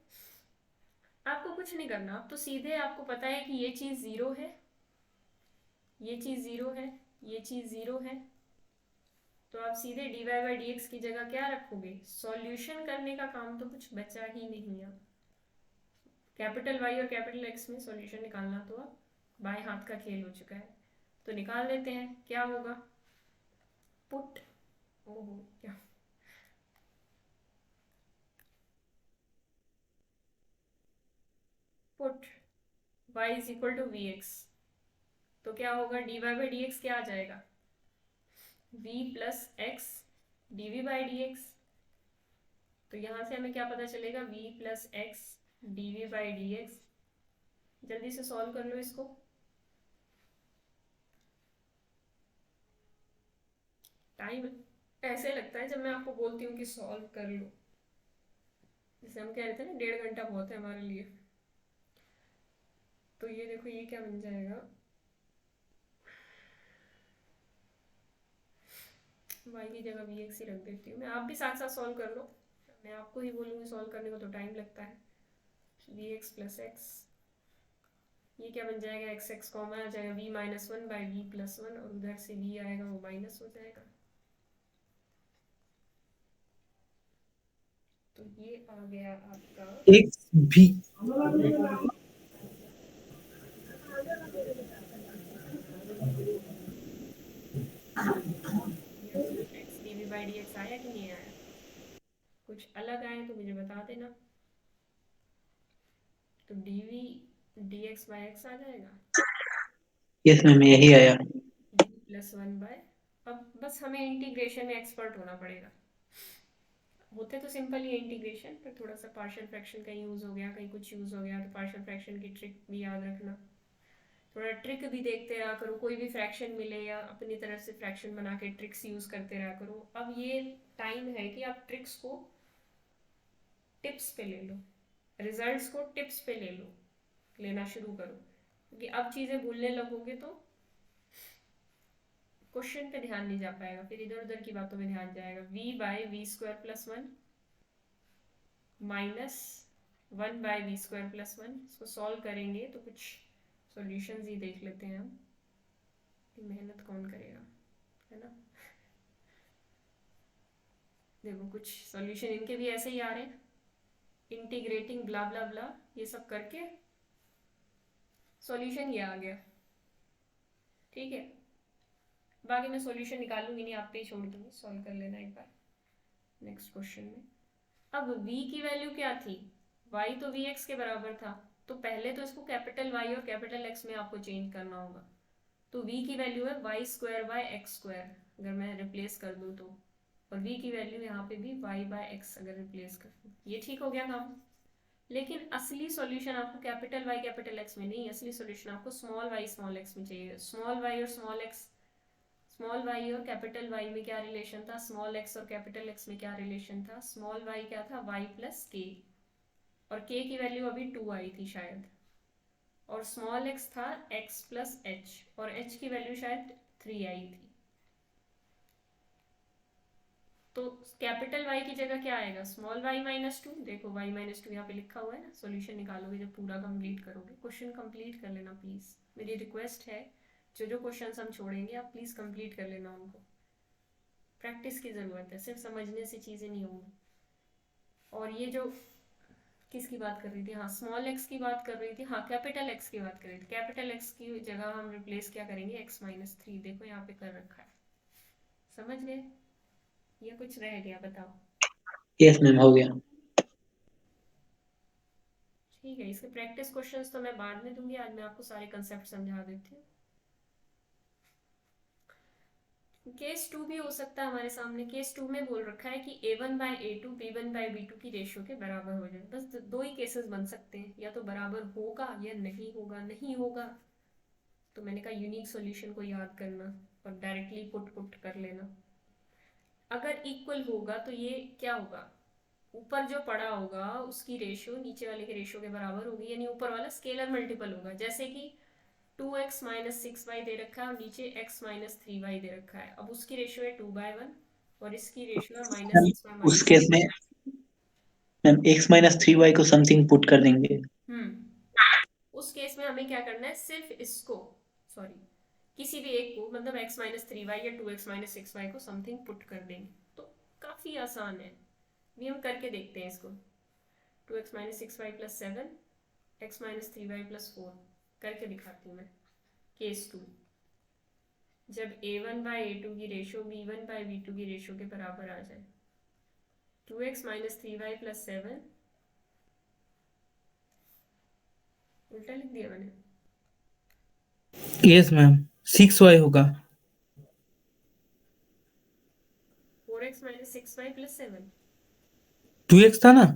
Speaker 1: आपको कुछ नहीं करना, आप तो सीधे, आपको पता है कि ये चीज़ 0 है, ये चीज़ 0 है, ये चीज़ 0 है, तो आप सीधे dy/dx की जगह क्या रखोगे? सॉल्यूशन करने का काम तो कुछ बचा ही नहीं। अब कैपिटल Y और कैपिटल X में सॉल्यूशन निकालना तो अब बाएं हाथ का खेल हो चुका है। तो निकाल लेते हैं, क्या होगा? पुट, ओहो क्या, put y is equal to vx, तो क्या होगा? dy/dx क्या आ जाएगा? v plus x dv/dx। तो यहाँ से हमें क्या पता चलेगा? v plus x dv/dx। जल्दी से सॉल्व कर लो इसको। टाइम ऐसे लगता है जब मैं आपको बोलती हूँ कि सॉल्व कर लो, जैसे हम कह रहे थे ना 1.5 घंटा बहुत है हमारे लिए। तो ये देखो ये क्या बन जाएगा, y की जगह vx ही रख देती हूँ मैं, आप भी साथ साथ सॉल्व कर लो, मैं आपको ही बोलूँगी सॉल्व करने को तो टाइम लगता है। vx प्लस एक्स, ये क्या बन जाएगा? x कॉमन आ जाएगा, v -1/v + 1, और उधर से v आएगा वो माइनस हो जाएगा। तो ये आ गया आपका
Speaker 4: एक्स भी
Speaker 1: आया कि नहीं आया? कुछ अलग आए तो मुझे बता देना। तो dv dx by x आ जाएगा
Speaker 2: यस मैम, यही आया।
Speaker 1: v plus 1/। अब बस हमें इंटीग्रेशन में एक्सपर्ट होना पड़ेगा। होते तो सिंपल ही इंटीग्रेशन, पर थोड़ा सा पार्शियल फ्रैक्शन का यूज़ हो गया, कहीं कुछ यूज़ हो गया, तो पार्शियल फ्रैक्शन की ट्रिक भी याद रखना। थोड़ा ट्रिक भी देखते रहा करो, कोई भी फ्रैक्शन मिले या अपनी तरफ से फ्रैक्शन बना के ट्रिक्स यूज़ करते रहा करो। अब ये टाइम है कि आप ट्रिक्स को टिप्स पे ले लो, रिजल्ट्स को टिप्स पे ले लो, लेना शुरू करो, क्योंकि अब चीज़ें भूलने लगोगे तो क्वेश्चन पे ध्यान नहीं जा पाएगा, फिर इधर उधर की बातों में ध्यान जाएगा। v/v² + 1 माइनस 1/v² + 1, इसको सॉल्व करेंगे तो कुछ सॉल्यूशंस ही देख लेते हैं हम, मेहनत कौन करेगा, है ना। देखो कुछ सॉल्यूशन इनके भी ऐसे ही आ रहे हैं, इंटीग्रेटिंग ब्ला ब्ला ब्ला ये सब करके सॉल्यूशन ये आ गया। ठीक है, बाकी मैं सॉल्यूशन निकालूंगी नहीं, आप पे ही छोड़ दूंगी, सॉल्व कर लेना एक बार नेक्स्ट क्वेश्चन में। अब v की वैल्यू क्या थी, y तो vx के बराबर था, तो पहले तो इसको कैपिटल Y और कैपिटल X में आपको चेंज करना होगा। तो v की वैल्यू है y² / x², अगर मैं रिप्लेस कर दूं तो, और v की वैल्यू यहाँ पे भी y/x अगर रिप्लेस कर दूं, ये ठीक हो गया काम। लेकिन असली सॉल्यूशन आपको कैपिटल Y कैपिटल X में नहीं, असली सॉल्यूशन आपको स्मॉल y स्मॉल x में चाहिए। स्मॉल y और स्मॉल x, स्मॉल y और कैपिटल Y में क्या रिलेशन था, स्मॉल x और कैपिटल X में क्या रिलेशन था, स्मॉल y क्या था y + k, और k की वैल्यू अभी 2 आई थी शायद, और स्मॉल x था x + h, और h की वैल्यू शायद 3 आई थी। तो कैपिटल Y की जगह क्या आएगा, स्मॉल y - 2, देखो y - 2 यहाँ पे लिखा हुआ है ना। सॉल्यूशन निकालोगे जब पूरा कंप्लीट करोगे, क्वेश्चन कंप्लीट कर लेना प्लीज, मेरी रिक्वेस्ट है। जो जो क्वेश्चंस हम छोड़ेंगे आप प्लीज कंप्लीट कर लेना उनको, प्रैक्टिस की ज़रूरत है, सिर्फ समझने से चीज़ें नहीं होंगी। और ये जो किसकी बात कर रही थी, हाँ स्मॉल x की बात कर रही थी, हाँ कैपिटल X की बात कर रही थी। कैपिटल X की जगह हम रिप्लेस क्या करेंगे, x - 3, देखो यहाँ पे कर रखा है, समझ गए, ये कुछ रह गया बताओ।
Speaker 2: यस मैम, हो गया।
Speaker 1: ठीक है, इसके प्रैक्टिस क्वेश्चंस तो मैं बाद में दूंगी, आज मैं आपको सारे कंसेप्ट समझा देती हूँ। केस 2 भी हो सकता है हमारे सामने। केस 2 में बोल रखा है कि a1/a2 b1/b2 की रेशियो के बराबर हो जाए। बस दो ही केसेस बन सकते हैं, या तो बराबर होगा या नहीं होगा। नहीं होगा तो मैंने कहा यूनिक सॉल्यूशन को याद करना और डायरेक्टली पुट कर लेना। अगर इक्वल होगा तो ये क्या होगा, ऊपर जो पड़ा होगा उसकी रेशियो नीचे वाले के रेशियो के बराबर होगी, यानी ऊपर वाला स्केलर मल्टीपल होगा। जैसे कि 2x - 6y दे रखा है और नीचे x - 3y दे रखा है, अब उसकी रेशियो है 2/1 और इसकी रेशियो है
Speaker 2: मैम
Speaker 1: -6y
Speaker 2: उस केस में मैम x - 3y को समथिंग पुट कर देंगे।
Speaker 1: उस केस में हमें क्या करना है, सिर्फ इसको, सॉरी किसी भी एक को, मतलब x - 3y या 2x - 6y को समथिंग पुट कर देंगे, तो काफ़ी आसान है। भी हम करके देखते हैं इसको। 2x - 6y + 7, x - 3y + 4 करके दिखाती हूँ मैं। केस 2, जब a1/a2 की रेशियो b1/b2 की रेशियो के बराबर आ जाए, 2x - 3y + 7, उल्टा लिख दिया मैंने,
Speaker 4: यस मैम, 6y होगा।
Speaker 1: 4x - 6y + 7,
Speaker 4: 2x था ना।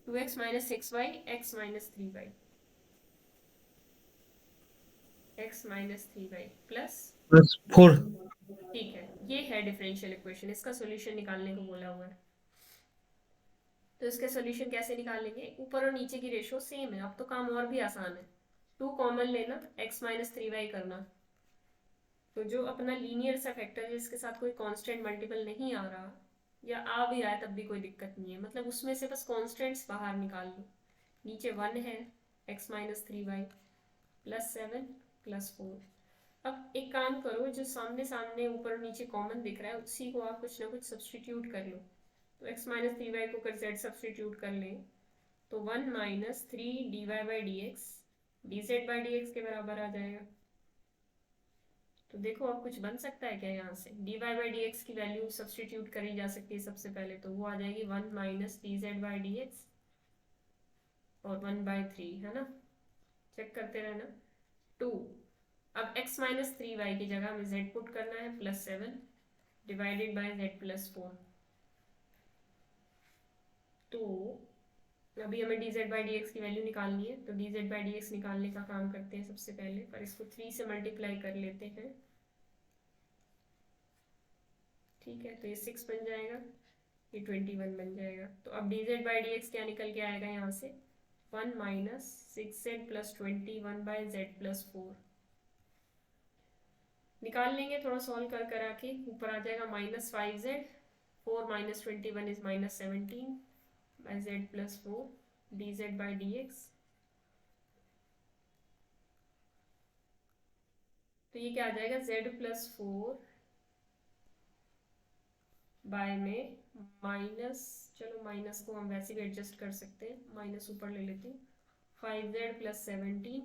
Speaker 1: 2x - 6y, x - 3y, x - 3y plus,
Speaker 4: plus 4।
Speaker 1: ठीक है, ये है डिफरेंशियल इक्वेशन, इसका सॉल्यूशन निकालने को बोला हुआ है। तो इसके सॉल्यूशन कैसे निकालेंगे, ऊपर और नीचे की रेशियो सेम है, अब तो काम और भी आसान है। 2 कॉमन लेना, x - 3y करना, तो जो अपना लीनियर सा फैक्टर है जिसके साथ कोई कांस्टेंट मल्टीपल नहीं आ रहा, या आ भी रहा है तब भी कोई दिक्कत नहीं है, मतलब उसमें से बस कांस्टेंट्स बाहर निकाल लो। नीचे 1 है, x - 3y + 7 + 4। अब एक काम करो, जो सामने सामने ऊपर और नीचे कॉमन दिख रहा है उसी को आप कुछ ना कुछ सब्सटीट्यूट कर लो। तो x - 3y को कर z सब्सटीट्यूट कर लें, तो 1 - 3 dy/dx dz/dx के बराबर आ जाएगा। तो देखो अब कुछ बन सकता है क्या यहाँ से, dy बाई डी एक्स की वैल्यू सब्सटीट्यूट करी जा सकती है सबसे पहले, तो वो आ जाएगी 1 minus D Z by d x और 1/3, है ना, चेक करते रहना। 2, अब x माइनस 3y की जगह हमें z पुट करना है +7 डिवाइडेड बाय z+4। तो अभी हमें dz बाई डी एक्स की वैल्यू निकालनी है, तो dz बाई डी एक्स निकालने का काम करते हैं सबसे पहले, पर इसको 3 से मल्टीप्लाई कर लेते हैं। ठीक है, तो ये 6 बन जाएगा, ये 21 बन जाएगा। तो अब dz बाई डी एक्स क्या निकल के आएगा यहाँ से, 1 minus 6z plus 21 by z+4 निकाल लेंगे थोड़ा सॉल्व कर करा के। ऊपर आ जाएगा -5z, 4 minus 21 is -17 by z+4 dz by d x. तो ये क्या आ जाएगा, z+4 बाय में माइनस, चलो माइनस को हम वैसे भी एडजस्ट कर सकते हैं, माइनस ऊपर ले लेते हैं, 5z plus 17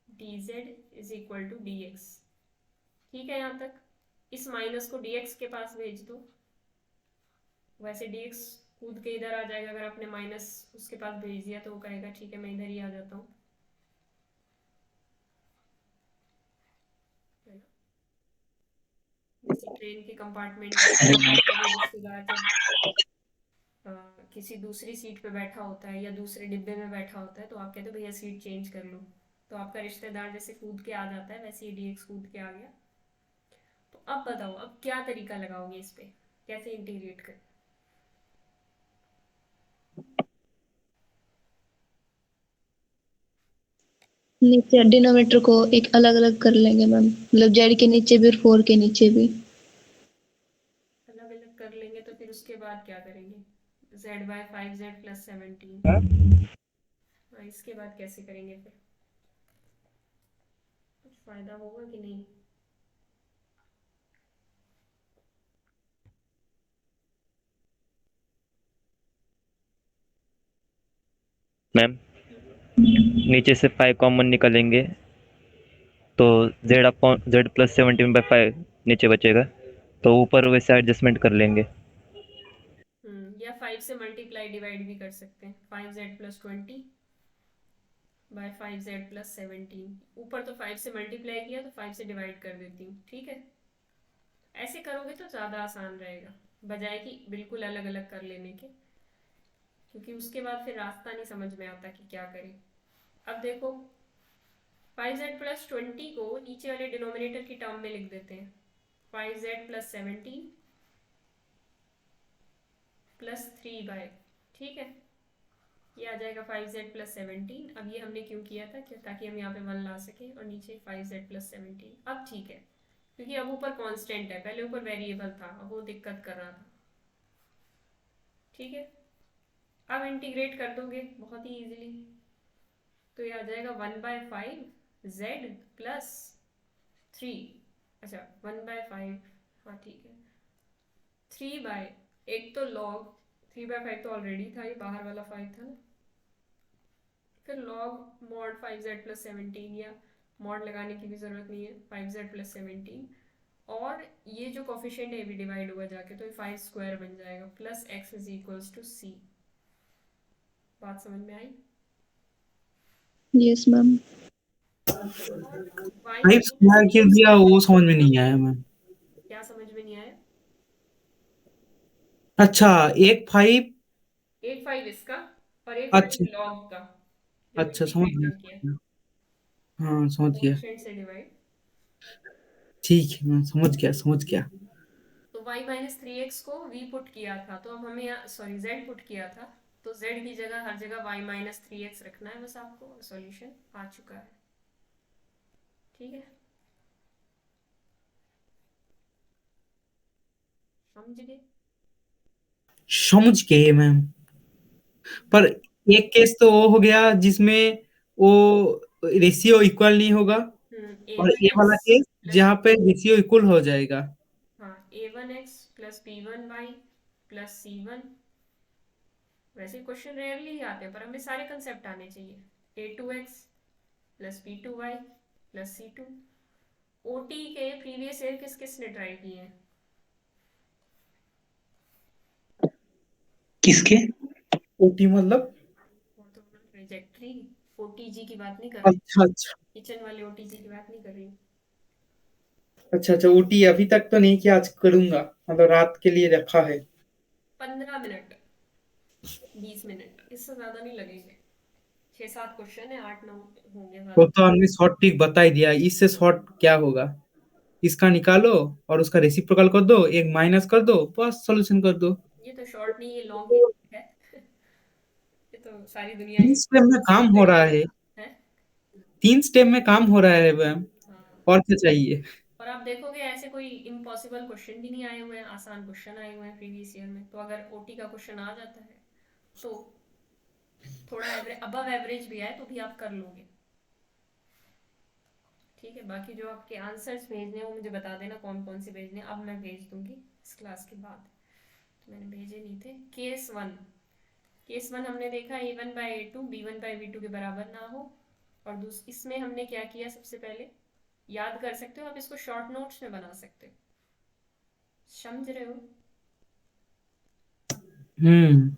Speaker 1: dz is equal to dx। ठीक है, यहाँ तक इस माइनस को dx के पास भेज दो, वैसे dx कूद के इधर आ जाएगा, अगर आपने माइनस उसके पास भेज दिया तो वो कहेगा ठीक है मैं इधर ही आ जाता हूँ, जैसे ट्रेन के कंपार्टमेंट में रिश्तेदार जब किसी दूसरी सीट पे बैठा होता है या दूसरे डिब्बे में बैठा होता है तो आप कहते हो भैया सीट चेंज कर लो, तो आपका रिश्तेदार जैसे कूद के आ जाता है वैसे ही dx कूद के आ गया। तो अब बताओ अब क्या तरीका लगाओगे इस पे, कैसे इंटीग्रेट कर।
Speaker 5: नीचे डिनोमिनेटर को एक अलग अलग कर लेंगे मैम, मतलब जेड के नीचे भी और 4 के नीचे भी।
Speaker 1: अलग अलग कर लेंगे तो फिर उसके बाद क्या करेंगे, z बाय 5z प्लस 17, हाँ इसके बाद कैसे करेंगे फिर, कुछ फायदा होगा कि नहीं।
Speaker 3: मैम नीचे से 5 कॉमन निकालेंगे तो z+17/5 नीचे बचेगा, तो ऊपर वैसे एडजस्टमेंट कर लेंगे।
Speaker 1: या 5 से मल्टीप्लाई डिवाइड भी कर सकते हैं, 5z plus 20 bye 5z plus 17, ऊपर तो 5 से मल्टीप्लाई किया तो 5 से डिवाइड कर देती हूँ। ठीक है, ऐसे करोगे तो ज़्यादा आसान रहेगा बजाय कि बिल्कुल अलग अलग कर लेने के, क्योंकि उसके बाद फिर रास्ता नहीं समझ में आता कि क्या करें। अब देखो 5z प्लस 20 को नीचे वाले डिनोमिनेटर की टर्म में लिख देते हैं, 5z प्लस 17 प्लस 3/, ठीक है, ये आ जाएगा 5z प्लस 17। अब ये हमने क्यों किया था, क्या ताकि हम यहाँ पे 1 ला सकें और नीचे 5z प्लस 17। अब ठीक है, क्योंकि अब ऊपर कांस्टेंट है, पहले ऊपर वेरिएबल था, अब वो दिक्कत कर रहा था। ठीक है, अब इंटीग्रेट कर दोगे बहुत ही इजीली, तो ये आ जाएगा 1/5z प्लस 3, अच्छा 1/5, हाँ ठीक है, 3/, एक तो लॉग 3/5 तो ऑलरेडी था, ये बाहर वाला 5 था ना, फिर लॉग मॉड 5z प्लस 17, या मॉड लगाने की भी ज़रूरत नहीं है, 5z प्लस 17, और ये जो कोफिशिएंट है ये भी डिवाइड होगा जाके, तो ये 5 स्क्वायर बन जाएगा plus x is equals to c। बात समझ में आई।
Speaker 5: Yes ma'am.
Speaker 1: और y
Speaker 4: 5
Speaker 1: माइनस
Speaker 4: स्क्वायर क्यों
Speaker 1: 3x
Speaker 4: दिया
Speaker 1: को
Speaker 4: वो समझ में नहीं आया मैम।
Speaker 1: क्या समझ में नहीं आया,
Speaker 4: अच्छा, एक 5,
Speaker 1: 8/5 इसका और 8/5
Speaker 4: अच्छा
Speaker 1: लॉग का, जो
Speaker 4: अच्छा
Speaker 1: बीच में
Speaker 4: समझ
Speaker 1: मेंशन किया है,
Speaker 4: गया, हाँ समझ गया,
Speaker 1: कोफिशिएंट से डिवाइड।
Speaker 4: ठीक है मैं समझ गया समझ गया।
Speaker 1: तो y माइनस 3x को v पुट किया था, तो अब हमें यहाँ सॉरी z पुट किया था, तो z की जगह हर जगह y माइनस 3x रखना है बस आपको, सॉल्यूशन आ चुका है। ठीक है, समझ गए।
Speaker 4: समझ गए मैम, पर एक केस तो वो हो गया जिसमें वो रेशियो इक्वल नहीं होगा,
Speaker 1: ए
Speaker 4: और
Speaker 1: वन
Speaker 4: ये
Speaker 1: एक्स
Speaker 4: वाला केस
Speaker 1: प्लस,
Speaker 4: जहाँ पे रेशियो इक्वल हो जाएगा।
Speaker 1: हाँ a1x plus b1y plus c1, वैसे क्वेश्चन रेयरली ही आते हैं पर हमें सारे कंसेप्ट आने चाहिए, a2x plus b2y plus C2। OT के प्रीवियस ईयर किस किसने ट्राई किए हैं?
Speaker 2: किसके?
Speaker 4: ओटी मतलब?
Speaker 1: Orthogonal trajectory. OTG की बात नहीं कर रही,
Speaker 4: अच्छा अच्छा
Speaker 1: किचन वाले OTG की बात नहीं कर रही।
Speaker 4: अच्छा अच्छा, ओटी अभी तक तो नहीं किया, आज करूंगा, मतलब रात के लिए रखा है।
Speaker 1: 15 मिनट, 20 मिनट, इससे ज्यादा नहीं लगेंगे। 6-7 क्वेश्चन है, 8-9 होंगे
Speaker 4: वो
Speaker 1: ज्यादा।
Speaker 4: तो हमने शॉर्ट ट्रिक बता ही दिया, इससे शॉर्ट क्या होगा? इसका निकालो और उसका रेसिप्रोकल कर दो, एक माइनस कर दो, बस सॉल्यूशन कर दो।
Speaker 1: ये तो शॉर्ट नहीं, ये लॉन्ग ही है। ये तो सारी दुनिया
Speaker 4: तीन स्टेप में काम हो रहा है,
Speaker 1: है।
Speaker 4: 3 स्टेप में काम हो रहा है मैम,
Speaker 1: हाँ,
Speaker 4: और क्या चाहिए?
Speaker 1: और आप देखोगे ऐसे कोई इम्पॉसिबल क्वेश्चन भी नहीं आए हुए हैं, आसान क्वेश्चन आए हुए हैं प्रीवियस ईयर में। तो अगर OT का क्वेश्चन आ जाता है तो थोड़ा एवरेज, अबव एवरेज भी आए तो भी आप कर लोगे। ठीक है, बाकी जो आपके आंसर्स भेजने हैं वो मुझे बता देना कौन कौन से भेजने हैं। अब मैं भेज दूंगी इस क्लास के बाद, तो मैंने भेजे नहीं थे। केस वन हमने देखा A1/A2 B1/B2 के बराबर ना हो। और इसमें हमने क्या किया, सबसे पहले याद कर सकते हो आप, इसको शॉर्ट नोट्स में बना सकते हो, समझ रहे हो?
Speaker 4: हम्म।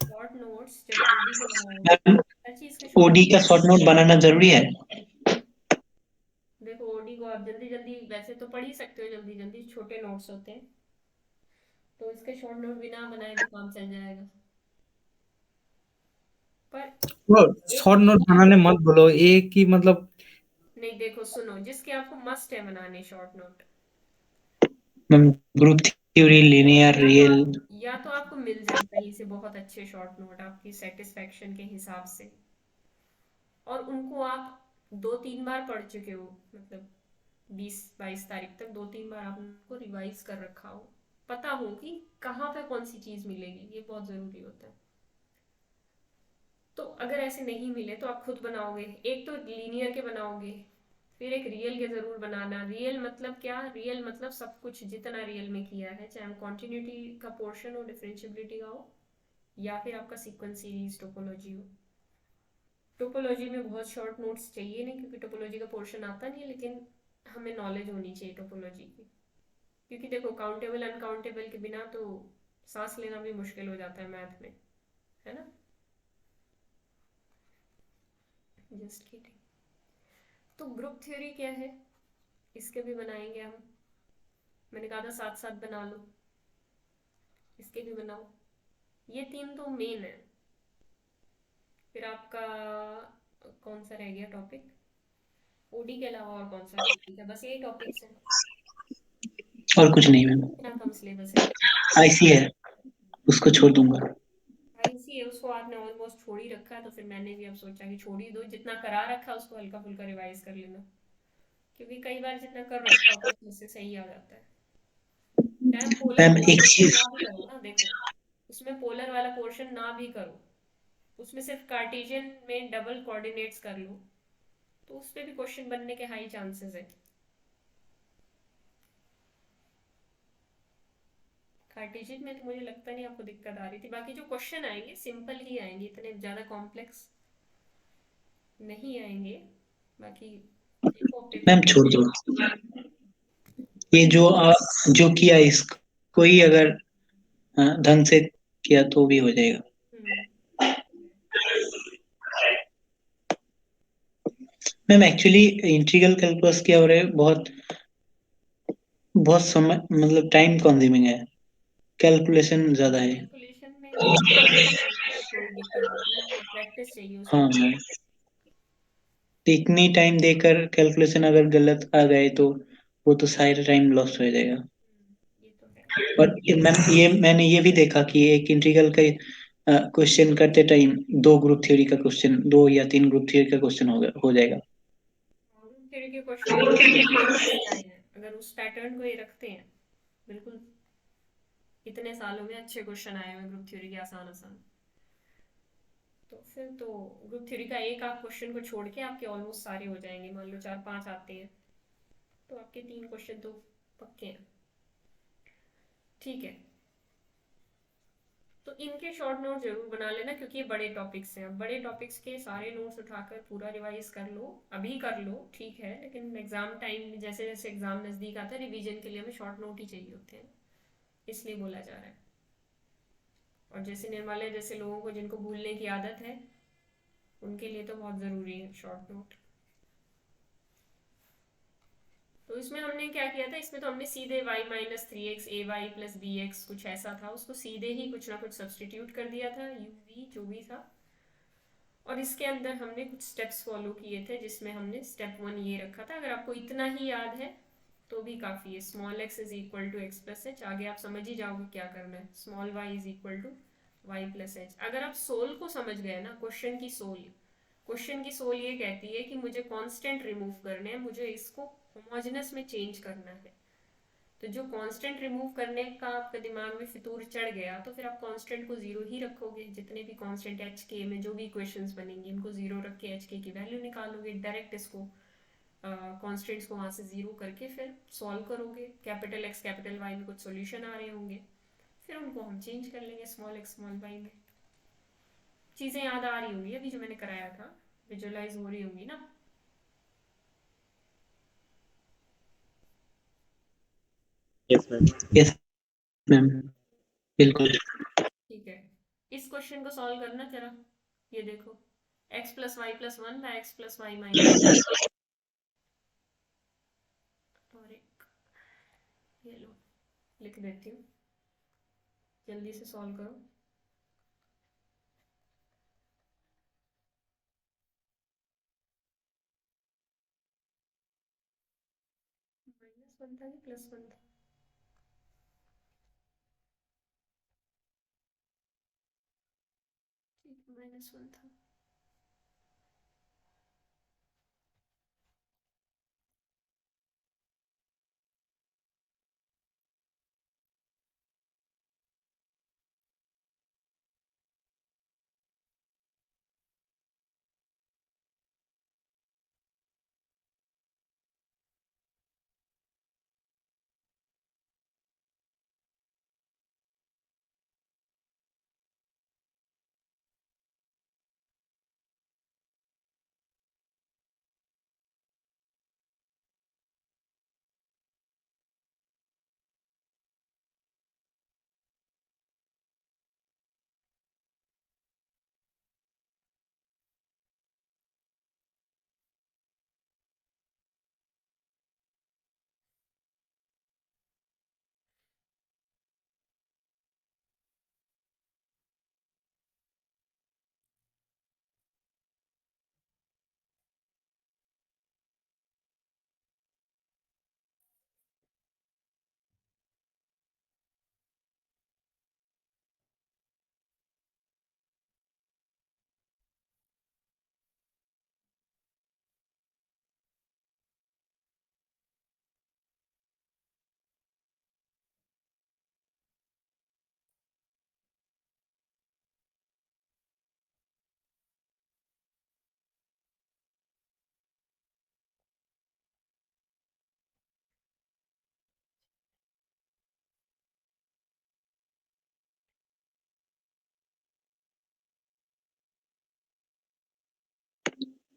Speaker 1: शॉर्ट नोट्स जब OD के बनाओगे,
Speaker 2: मैम,
Speaker 1: हर चीज के शॉर्ट।
Speaker 2: ओडी का शॉर्ट नोट बनाना जरूरी है?
Speaker 1: देखो OD को आप जल्दी जल्दी वैसे तो पढ़ ही सकते हो, जल्दी जल्दी छोटे नोट्स होते हैं, तो इसके शॉर्ट नोट बिना बनाए भी काम चल जाएगा। पर एक
Speaker 4: शॉर्ट नोट बनाने मत बोलो, एक ही मतलब।
Speaker 1: नहीं, देखो सुनो, जिसके आपको मस्ट है बनाने short note,
Speaker 2: ma'am, group theory, linear,
Speaker 1: या तो
Speaker 2: रियल।
Speaker 1: या तो आपको मिल जाए कहीं से बहुत अच्छे शॉर्ट नोट आपकी सेटिस्फेक्शन के हिसाब से, और उनको आप 2-3 बार पढ़ चुके हो, मतलब 20-22 तारीख तक 2-3 बार आप उनको रिवाइज कर रखा हो, पता हो कि कहाँ पे कौन सी चीज मिलेगी, ये बहुत जरूरी होता है। तो अगर ऐसे नहीं मिले तो आप खुद बनाओगे, एक तो लीनियर के बनाओगे, फिर एक रियल के जरूर बनाना। रियल मतलब क्या? रियल मतलब सब कुछ जितना रियल में किया है, चाहे कॉन्टिन्यूटी का पोर्शन हो, डिफरेंशियबिलिटी का हो, या फिर आपका सीक्वेंस सीरीज टोपोलॉजी हो। टोपोलॉजी में बहुत शॉर्ट नोट्स चाहिए नहीं, क्योंकि टोपोलॉजी का पोर्शन आता नहीं है, लेकिन हमें नॉलेज होनी चाहिए टोपोलॉजी की। क्योंकि देखो काउंटेबल अनकाउंटेबल के बिना तो सांस लेना भी मुश्किल हो जाता है मैथ में, है ना? Just kidding. तो ग्रुप थ्योरी क्या है, इसके भी बनाएंगे हम। मैंने कहा था साथ साथ बना लो, इसके भी बनाओ। ये 3 तो मेन है। फिर आपका कौन सा रह गया टॉपिक? OD के अलावा और कौन सा टॉपिक है? बस यही टॉपिक्स हैं।
Speaker 2: और कुछ नहीं मैम।
Speaker 1: इतना कम सिलेबस है।
Speaker 2: आईसी है, उसको छोड़ दूंगा।
Speaker 1: IC है, उसको आपने ऑलमोस्ट छोड़ ही रखा है, तो फिर मैंने भी अब सोचा कि छोड़ ही दो, जितना करा रखा है उसको हल्का फुल्का रिवाइज कर लेना, क्योंकि कई बार जितना कर रखा होता है उसमें से सही आ जाता है। चाहे पोलर
Speaker 2: मैम,
Speaker 1: वाला
Speaker 2: एक
Speaker 1: पोर्शन
Speaker 2: चीज।
Speaker 1: ना भी करो ना, देखो उसमें पोलर वाला पोर्शन ना भी करो, उसमें सिर्फ कार्टेशियन में डबल कोऑर्डिनेट्स कर लो, तो उस पे भी क्वेश्चन बनने के हाई चांसेस है। कार्टेशियन में तो मुझे लगता नहीं आपको दिक्कत आ रही थी, बाकी जो क्वेश्चन आएंगे सिंपल ही आएंगे, इतने ज़्यादा कॉम्प्लेक्स नहीं आएंगे। बाकी देखो पेपर
Speaker 2: मैम,
Speaker 1: में।
Speaker 2: छोड़ दो। ये जो किया इसको ही अगर ढंग से किया तो भी हो जाएगा।
Speaker 1: हम्म।
Speaker 2: मैम, एक्चुअली इंटीग्रल कैलकुलस क्या हो रहा है, बहुत बहुत समय, मतलब टाइम कंज्यूमिंग है, कैलकुलेशन ज्यादा है।
Speaker 1: कैलकुलेशन में थोड़ी दिक्कत होती है, प्रैक्टिस चाहिए
Speaker 2: हाँ
Speaker 1: उसमें।
Speaker 2: मैम, तो इतनी टाइम देकर कैलकुलेशन अगर गलत आ गए तो वो तो सारा टाइम लॉस हो जाएगा।
Speaker 1: ये तो है।
Speaker 2: और मैम, ये मैंने ये भी देखा कि एक इंटीग्रल का क्वेश्चन करते टाइम दो ग्रुप थ्योरी का क्वेश्चन, 2 या 3 ग्रुप थ्योरी का क्वेश्चन हो जाएगा।
Speaker 1: थ्योरी के क्वेश्चन इजी कैसे आए हैं, अगर उस पैटर्न को ये रखते हैं, बिल्कुल इतने सालों में अच्छे क्वेश्चन आए हुए ग्रुप थ्योरी के, आसान आसान। तो फिर तो ग्रुप थ्योरी का एक आध क्वेश्चन को छोड़ के आपके ऑलमोस्ट सारे हो जाएंगे। मान लो 4-5 आते हैं तो आपके 3 क्वेश्चन तो पक्के हैं। ठीक है, तो इनके शॉर्ट नोट जरूर बना लेना, क्योंकि ये बड़े टॉपिक्स हैं। अब बड़े टॉपिक्स के सारे नोट्स उठाकर पूरा रिवाइज कर लो, अभी कर लो ठीक है, लेकिन एग्जाम टाइम में जैसे जैसे एग्जाम नज़दीक आता है, रिवीजन के लिए हमें शॉर्ट नोट ही चाहिए होते हैं, इसलिए बोला जा रहा है। और जैसे निर्मला जैसे लोगों को जिनको भूलने की आदत है, उनके लिए तो बहुत ज़रूरी है शॉर्ट नोट। तो इसमें हमने क्या किया था, इसमें तो हमने सीधे y माइनस थ्री एक्स ए वाई प्लस बी एक्स कुछ ऐसा था, उसको सीधे ही कुछ ना कुछ सब्सटीट्यूट कर दिया था, यू वी जो भी था। और इसके अंदर हमने कुछ स्टेप्स फॉलो किए थे, जिसमें हमने स्टेप 1 ये रखा था, अगर आपको इतना ही याद है तो भी काफ़ी है। Small x is equal to x plus h, आगे आप समझ ही जाओगे क्या करना है। Small y is equal to y plus h. अगर आप सोल को समझ गए ना, क्वेश्चन की सोल ये कहती है कि मुझे कांस्टेंट रिमूव करने हैं, मुझे इसको होमोजेनस में चेंज करना है। तो जो कांस्टेंट रिमूव करने का आपके दिमाग में फितूर चढ़ गया, तो फिर आप कांस्टेंट को जीरो ही रखोगे। जितने भी कांस्टेंट एच के में जो भी इक्वेशंस बनेंगी, इनको जीरो रख के एच के की वैल्यू निकालोगे, डायरेक्ट इसको कांस्टेंट्स को वहां से जीरो करके फिर सॉल्व करोगे। कैपिटल एक्स कैपिटल वाई में कुछ सॉल्यूशन आ रहे होंगे, फिर उनको हम चेंज कर लेंगे स्मॉल एक्स स्मॉल वाई में। चीज़ें याद आ रही होंगी अभी जो मैंने कराया था, विजुअलाइज हो रही होंगी ना।
Speaker 3: Yes ma'am.
Speaker 2: यस मैम, बिल्कुल।
Speaker 1: ठीक है, इस क्वेश्चन को सॉल्व करना जरा। ये देखो, x plus y plus one by x plus y minus, और एक ये लो लिख देती हूँ, जल्दी से सॉल्व करो। माइनस वन था कि प्लस वन था? ठीक, माइनस वन था।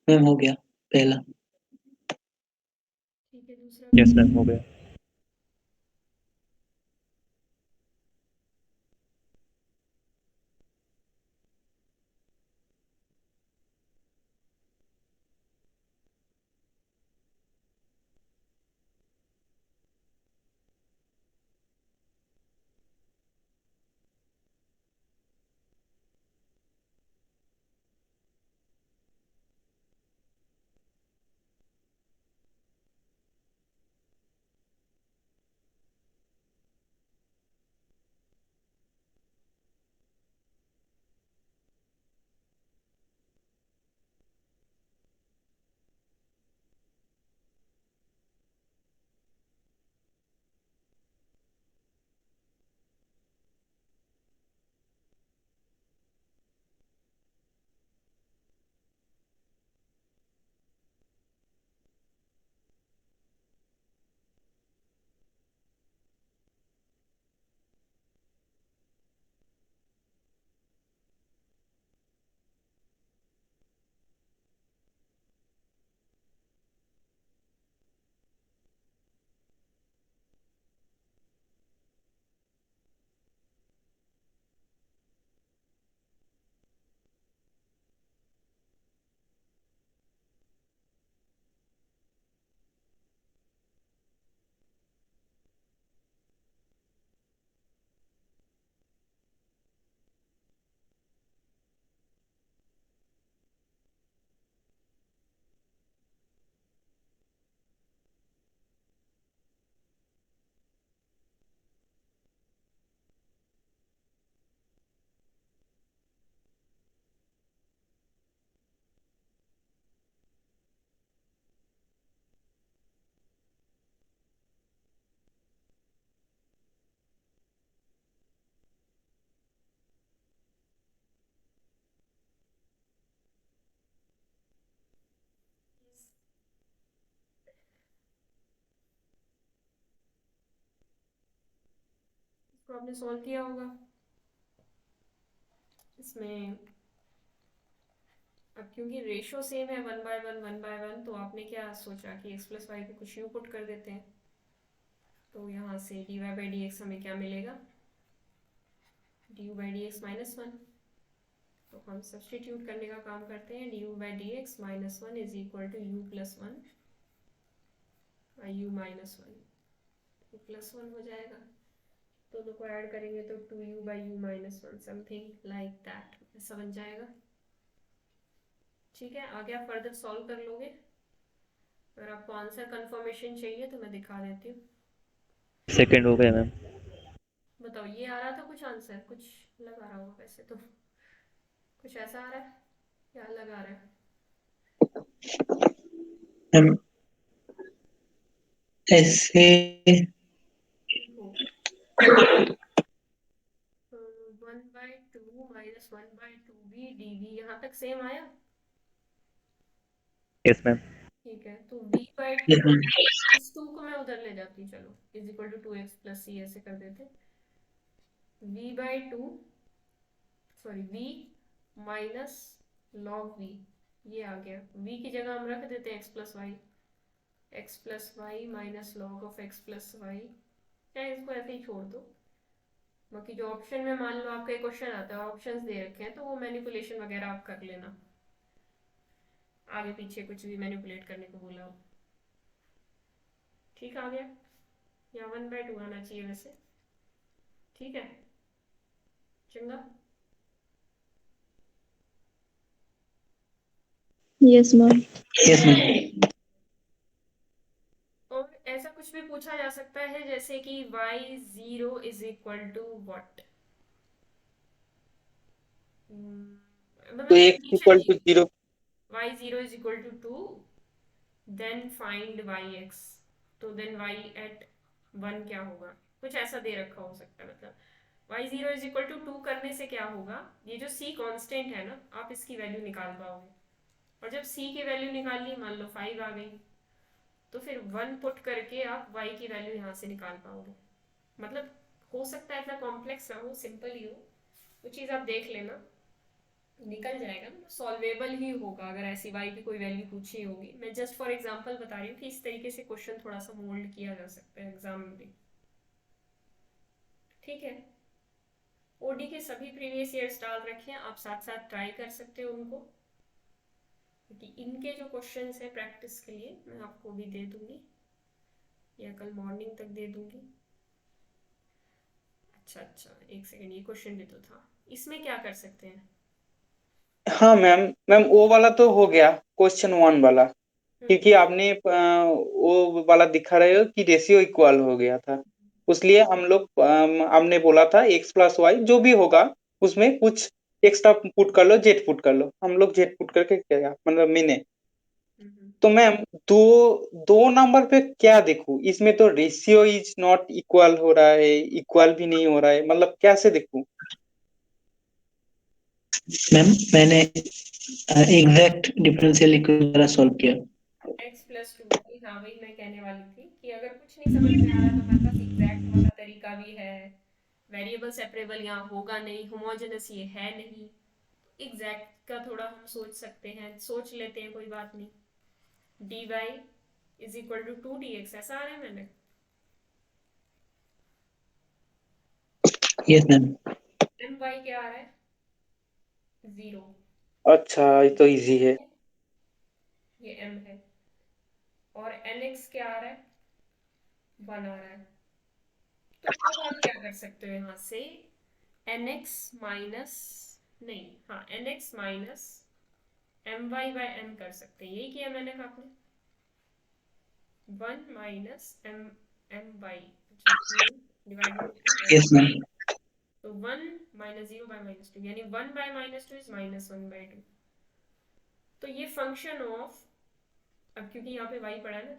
Speaker 2: मैम हो गया पहला।
Speaker 1: ठीक है, दूसरा
Speaker 3: यस मैम, हो गया।
Speaker 1: आपने सॉल्व किया होगा। इसमें अब क्योंकि रेशो सेम है 1/1 तो आपने क्या सोचा कि x प्लस वाई को कुछ यूँ पुट कर देते हैं। तो यहाँ से dy बाई डी एक्स हमें क्या मिलेगा, du by d x minus one. तो हम सब्सटीट्यूट करने का काम करते हैं, du by d x minus one is equal to u plus one by u minus one, u plus one हो जाएगा। दोनों को ऐड करेंगे तो 2u by u minus one, something like that, ऐसा बन जाएगा। ठीक है, आगे आप फर्दर सॉल्व कर लोगे। अगर आपको आंसर कंफर्मेशन चाहिए तो मैं दिखा देती हूँ।
Speaker 3: सेकंड हो गए मैम।
Speaker 1: बताओ, ये आ रहा था कुछ आंसर, कुछ अलग आ रहा होगा वैसे तो, कुछ ऐसा आ रहा है या अलग आ रहा है?
Speaker 2: मैम ऐसे
Speaker 1: 1/2 माइनस 1/2 भी डी वी, यहाँ तक सेम आया।
Speaker 3: Yes ma'am.
Speaker 1: ठीक है, तो v बाई
Speaker 2: यस मैम।
Speaker 1: इस 2 को मैं उधर ले जाती हूँ, चलो is equal to 2x plus c ऐसे कर देते। v by two sorry v minus log v, ये आ गया। v की जगह हम रख देते हैं x plus y minus log of x plus y, चाहे इसको ऐसे ही छोड़ दो। बाकी जो ऑप्शन में मान लो आपका एक क्वेश्चन आता है, ऑप्शंस दे रखे हैं, तो वो मैनिपुलेशन वगैरह आप कर लेना, आगे पीछे कुछ भी मैनिपुलेट करने को बोला हो। ठीक आ गया, या 1/2 आना चाहिए वैसे। ठीक है, चंगा।
Speaker 5: Yes ma'am.
Speaker 2: Yes ma'am.
Speaker 1: और ऐसा कुछ भी पूछा जा सकता है जैसे कि y0 is equal to what, मतलब
Speaker 6: तो x
Speaker 1: कंडीशन
Speaker 6: इक्वल
Speaker 1: ये,
Speaker 6: to 0।
Speaker 1: y0 is equal to 2 then find yx, तो देन y एट 1 क्या होगा, कुछ ऐसा दे रखा हो सकता है। मतलब y0 इज इक्वल टू 2 करने से क्या होगा, ये जो c कांस्टेंट है ना, आप इसकी वैल्यू निकाल पाओगे। और जब c की वैल्यू निकाल ली, मान लो 5 आ गई, तो फिर 1 पुट करके आप y की वैल्यू यहाँ से निकाल पाओगे। मतलब हो सकता है इतना कॉम्प्लेक्स ना हो, सिंपल ही हो, वो चीज़ आप देख लेना, निकल जाएगा, सॉल्वेबल ही होगा अगर ऐसी y की कोई वैल्यू पूछी होगी। मैं जस्ट फॉर एग्जांपल बता रही हूँ कि इस तरीके से क्वेश्चन थोड़ा सा मोल्ड किया जा सकता है एग्जाम में भी। ठीक है, ओडी के सभी प्रीवियस ईयर्स डाल रखे हैं, आप साथ साथ ट्राई कर सकते हो उनको, क्योंकि इनके जो क्वेश्चंस हैं प्रैक्टिस के लिए मैं आपको भी दे दूंगी, या कल मॉर्निंग तक दे दूंगी। अच्छा, एक सेकंड, ये क्वेश्चन भी तो था, इसमें क्या कर सकते हैं?
Speaker 6: हाँ मैम वो वाला तो हो गया, क्वेश्चन 1 वाला, क्योंकि आपने वो वाला दिखा रहे हो कि रेशियो इक्वल हो गया था, उसलिए हम लोग हमने बोला था x प्लस वाई जो भी होगा उसमें कुछ एक्स्ट्रा पुट कर लो, जेड पुट कर लो, हम लोग जेड पुट करके क्या मतलब मैंने। तो मैम दो दो नंबर पे क्या देखूं, इसमें तो रेशियो इज नॉट इक्वल हो रहा है, इक्वल भी नहीं हो रहा है, मतलब कैसे देखूं?
Speaker 2: मैम मैंने एग्जैक्ट डिफरेंशियल इक्वेशन द्वारा सॉल्व किया।
Speaker 1: x प्लस 2 की, हाँ वही मैं कहने वाली थी कि अगर कुछ नहीं समझ में आ रहा तो हमारे पास एग्जैक्ट वाला तरीका भी है। वेरिएबल सेपरेबल यहाँ होगा नहीं, होमोजेनस ये है नहीं, एग्जैक्ट का थोड़ा हम सोच सकते हैं, सोच लेते हैं, कोई बात नहीं। dy is equal to 2dx, ऐसा आ रहा है मैंने।
Speaker 2: Yes ma'am.
Speaker 1: my क्या आ रहा है, 0,
Speaker 6: अच्छा ये तो इजी है।
Speaker 1: ये m है। और nx क्या आ रहा है, 1 आ रहा है। तो अब आप क्या कर सकते हो यहाँ से, nx माइनस, नहीं हाँ nx minus my by m कर सकते हैं, यही किया मैंने आपने, 1 minus m by divided,
Speaker 2: yes ma'am.
Speaker 1: तो 1 माइनस 0 बाई माइनस 2, यानी 1 by minus 2 is minus 1 by 2। तो ये फंक्शन ऑफ, अब क्योंकि यहाँ पे y पड़ा है ना,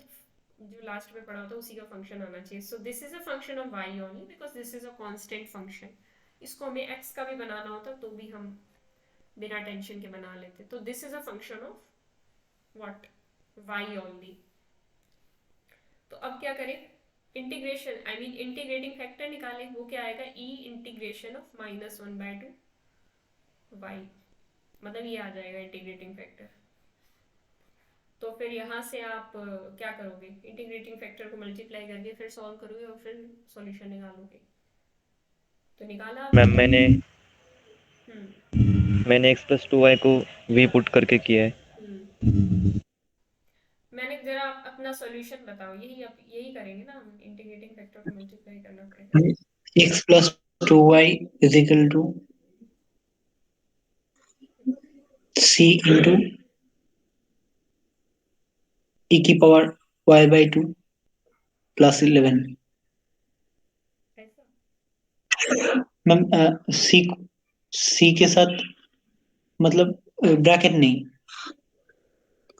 Speaker 1: तो जो लास्ट में पड़ा होता है उसी का फंक्शन आना चाहिए। So this is a function of y only because this is a constant function. इसको हमें x का भी बनाना होता तो भी हम बिना टेंशन के बना लेते। तो this is a function of what, y only. तो अब क्या करें, integration I mean integrating factor निकालें, वो क्या आएगा, ई इंटीग्रेशन ऑफ -1/2 y, मतलब ये आ जाएगा इंटीग्रेटिंग फैक्टर। तो फिर यहाँ से आप क्या करोगे, इंटीग्रेटिंग फैक्टर को मल्टीप्लाई करके फिर सॉल्व करोगे और फिर सॉल्यूशन निकालोगे। तो निकाला
Speaker 3: मैम
Speaker 1: आपने?
Speaker 3: मैंने x+2y को v पुट करके किया है।
Speaker 1: मैंने जरा अपना सॉल्यूशन बताओ, यही करेंगे ना हम, इंटीग्रेटिंग फैक्टर को मल्टीप्लाई करना पड़ेगा।
Speaker 2: x+2y is equal to c into e की पावर y/2 प्लस 11।
Speaker 1: ऐसा
Speaker 2: मैम c के साथ मतलब ब्रैकेट नहीं।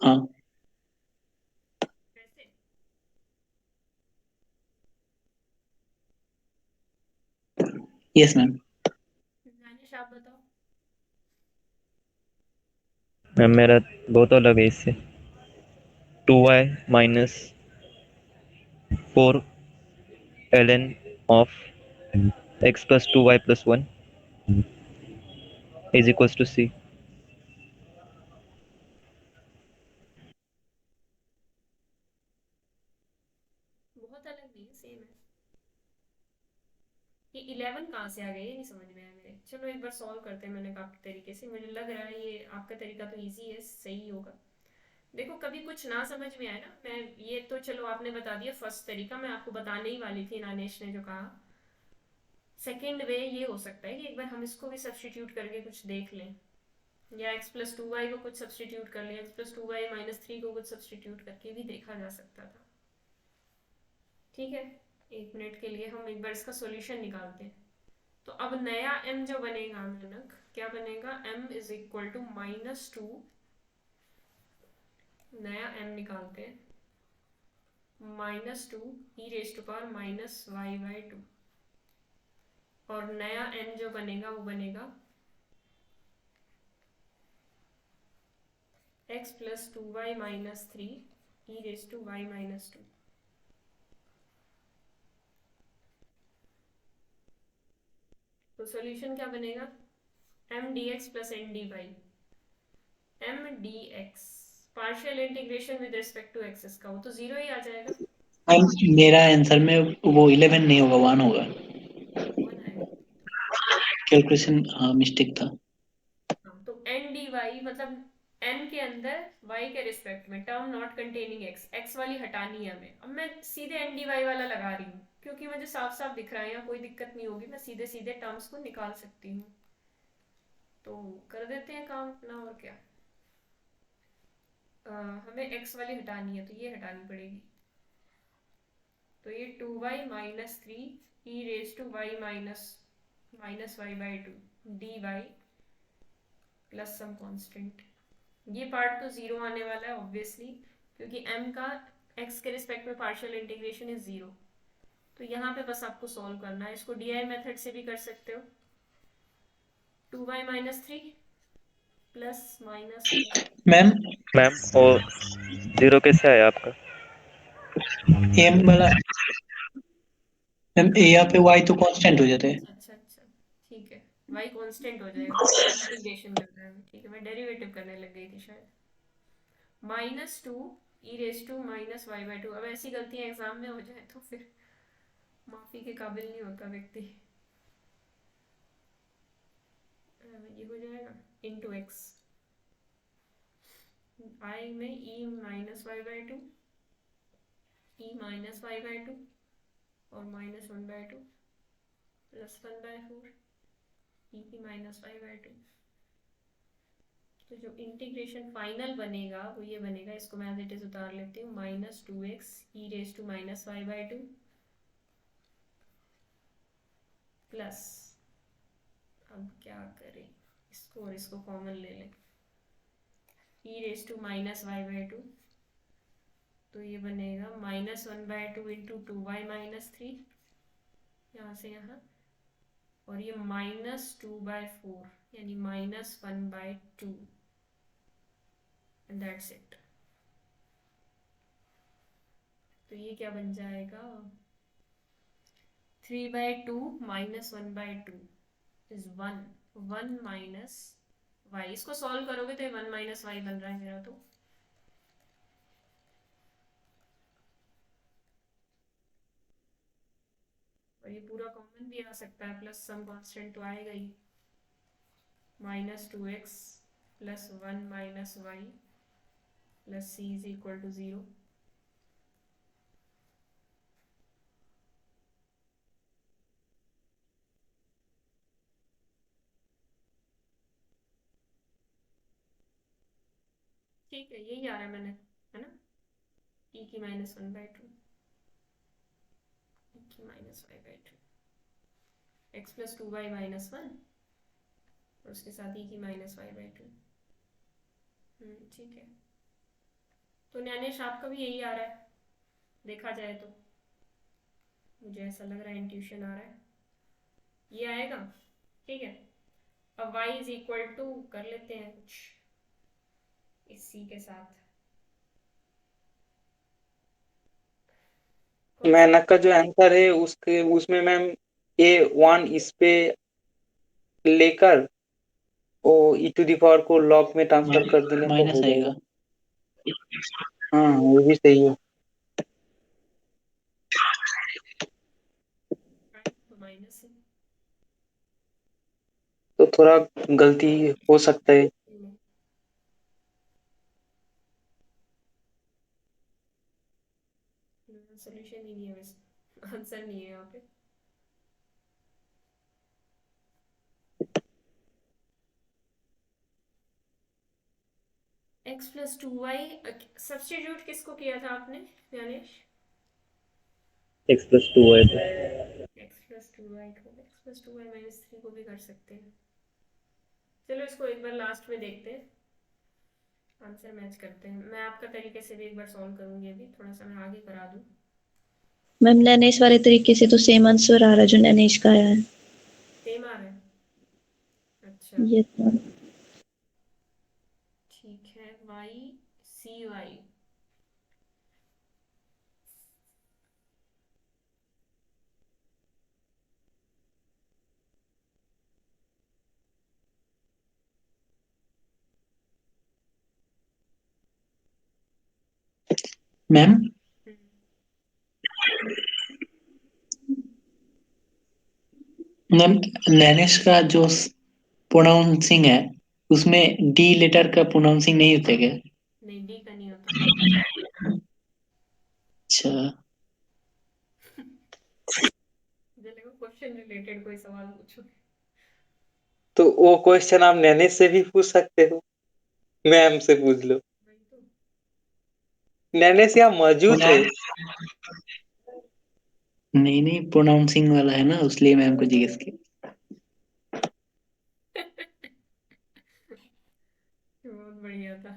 Speaker 2: हाँ
Speaker 1: कैसे?
Speaker 2: Yes ma'am.
Speaker 1: दानिश आप बताओ।
Speaker 3: मैम मेरा बहुत अलग है इससे। 2y minus 4 ln of x+2y + 1 is equals to c।
Speaker 1: बहुत अलग नहीं, सेम है। ये 11 कहाँ से आ गया, ये नहीं समझ में आया मेरे। चलो एक बार सॉल्व करते हैं मैंने कहा आपके तरीके से, मुझे लग रहा है ये आपका तरीका तो इजी है, सही होगा। देखो कभी कुछ ना समझ में आए ना, मैं ये तो चलो आपने बता दिया फर्स्ट तरीका, मैं आपको बताने ही वाली थी नानेश ने जो कहा। सेकेंड वे ये हो सकता है कि एक बार हम इसको भी सब्सटीट्यूट करके कुछ देख लें, या x+2y को कुछ सब्सटीट्यूट कर लें, x+2y - 3 को कुछ सब्सटीट्यूट करके भी देखा जा सकता था। ठीक है, एक मिनट के लिए हम एक बार इसका सॉल्यूशन निकालते हैं। तो अब नया m जो बनेगा मानक, क्या बनेगा, m इज इक्वल टू -2, नया m निकालते हैं, -2 e⁻⁻y/2, और नया n जो बनेगा वो बनेगा x+2y - 3 e⁻⁻2। तो सॉल्यूशन क्या बनेगा, m dx + n dy, m dx partial integration with respect to axis का, वो तो 0 ही आ जाएगा।
Speaker 2: मैम मेरा आंसर में वो 11 नहीं होगा, 1 होगा।
Speaker 1: 1 आएगा।
Speaker 2: कैलकुलेशन हाँ मिस्टेक था।
Speaker 1: हाँ, तो n dy मतलब n के अंदर y के रिस्पेक्ट में टर्म नॉट कंटेनिंग x वाली हटानी है हमें। अब मैं सीधे n dy वाला लगा रही हूँ क्योंकि मुझे साफ साफ दिख रहा है, यहाँ कोई दिक्कत नहीं होगी, मैं सीधे सीधे टर्म्स को निकाल सकती हूँ। तो कर देते हैं काम अपना, और क्या। हमें x वाली हटानी है तो ये हटानी पड़ेगी। तो ये 2y - 3 e⁻⁻y/2 dy plus some constant. ये पार्ट तो 0 आने वाला है ऑब्वियसली, क्योंकि m का x के रिस्पेक्ट में पार्शियल इंटीग्रेशन इज 0। तो यहाँ पे बस आपको सॉल्व करना है, इसको डी आई मेथड से भी कर सकते हो। 2y - 3 plus minus
Speaker 2: ma'am
Speaker 3: ma'am और 0 कैसे आया आपका?
Speaker 2: m वाला मैम यहाँ पे y तो कांस्टेंट हो जाता है।
Speaker 1: अच्छा अच्छा, ठीक है, y कांस्टेंट हो जाएगा क्योंकि इंटीग्रेशन कर रहे हैं। ठीक है, मैं डेरिवेटिव करने लग गई थी शायद। -2 e⁻⁻y/2। अब ऐसी गलतियां एग्जाम में हो जाए तो फिर माफी के काबिल नहीं होता व्यक्ति। ये हो जाएगा इंटू एक्स, आई में e⁻y/2 e⁻y/2 और -1/2 प्लस 1/4 e⁻y/2। तो जो इंटीग्रेशन फाइनल बनेगा वो ये बनेगा, इसको मैं एज इट इज उतार लेती हूँ, -2x e⁻⁻y/2 प्लस, अब क्या करें, इसको और इसको कॉमन ले लें, e⁻⁻y/2। तो ये बनेगा -1/2 इंटू 2y - 3, यहाँ से यहाँ, और ये -2/4 यानी -1/2, एंड दैट्स इट। तो ये क्या बन जाएगा, 3/2 माइनस 1/2 इज 1 1 माइनस वाई। इसको सॉल्व करोगे तो 1 माइनस वाई बन रहा है मेरा। तो और ये पूरा कॉमन भी आ सकता है, प्लस सम कांस्टेंट तो आएगा ही। -2x plus 1 minus y plus c is equal to 0। ठीक है, यही आ रहा है मैंने, है ना, e की -1/2 e की -y/2 x plus 2y minus 1 और उसके साथ e की -y/2। ठीक है, तो न्यानेश आपका भी यही आ रहा है देखा जाए तो। मुझे ऐसा लग रहा है, इंट्यूशन आ रहा है ये आएगा। ठीक है, अब y इज इक्वल टू कर लेते हैं कुछ इस c के साथ।
Speaker 6: मेहनत का जो आंसर है उसके उसमें मैम A1 इस पे लेकर ओ e⁴ को लॉग में ट्रांसफर कर देने पर
Speaker 2: माइनस
Speaker 6: हो
Speaker 2: आएगा।
Speaker 6: जाएगा। हाँ, वो भी सही है।
Speaker 1: तो माइनस है।
Speaker 6: तो थोड़ा गलती हो सकता है।
Speaker 1: सोल्यूशन ही नहीं है वैसे, आंसर नहीं है यहाँ पे। x प्लस 2y सब्स्टिट्यूट किसको किया था आपने ज्ञानेश?
Speaker 3: x प्लस 2y को।
Speaker 1: x प्लस 2y को, x प्लस 2y माइनस 3 को भी कर सकते हैं। चलो इसको एक बार लास्ट में देखते हैं, आंसर मैच करते हैं। मैं आपका तरीके से भी एक बार सॉल्व करूंगी, अभी थोड़ा सा मैं आगे करा दूं।
Speaker 5: मैम नैनेश वाले तरीके से तो सेम आंसर आ रहा है जो नैनेश का आया है।
Speaker 1: सेम आ रहा है, अच्छा
Speaker 5: ये था।
Speaker 1: ठीक है। y cy
Speaker 2: मैम मैम लैनिश का जो प्रोनाउंसिंग है उसमें डी लेटर का प्रोनाउंसिंग नहीं होता क्या?
Speaker 1: नहीं, डी का नहीं होता।
Speaker 2: अच्छा,
Speaker 1: मुझे लगा क्वेश्चन रिलेटेड कोई सवाल पूछो।
Speaker 6: तो वो क्वेश्चन आप नैने से भी पूछ सकते हो, मैम से पूछ लो।
Speaker 1: वही तो।
Speaker 6: नैने से आप मौजूद है।
Speaker 2: नहीं नहीं, प्रोनाउंसिंग वाला है ना, इसलिए मैम को जिज्ञेस किया।
Speaker 1: बहुत बढ़िया था।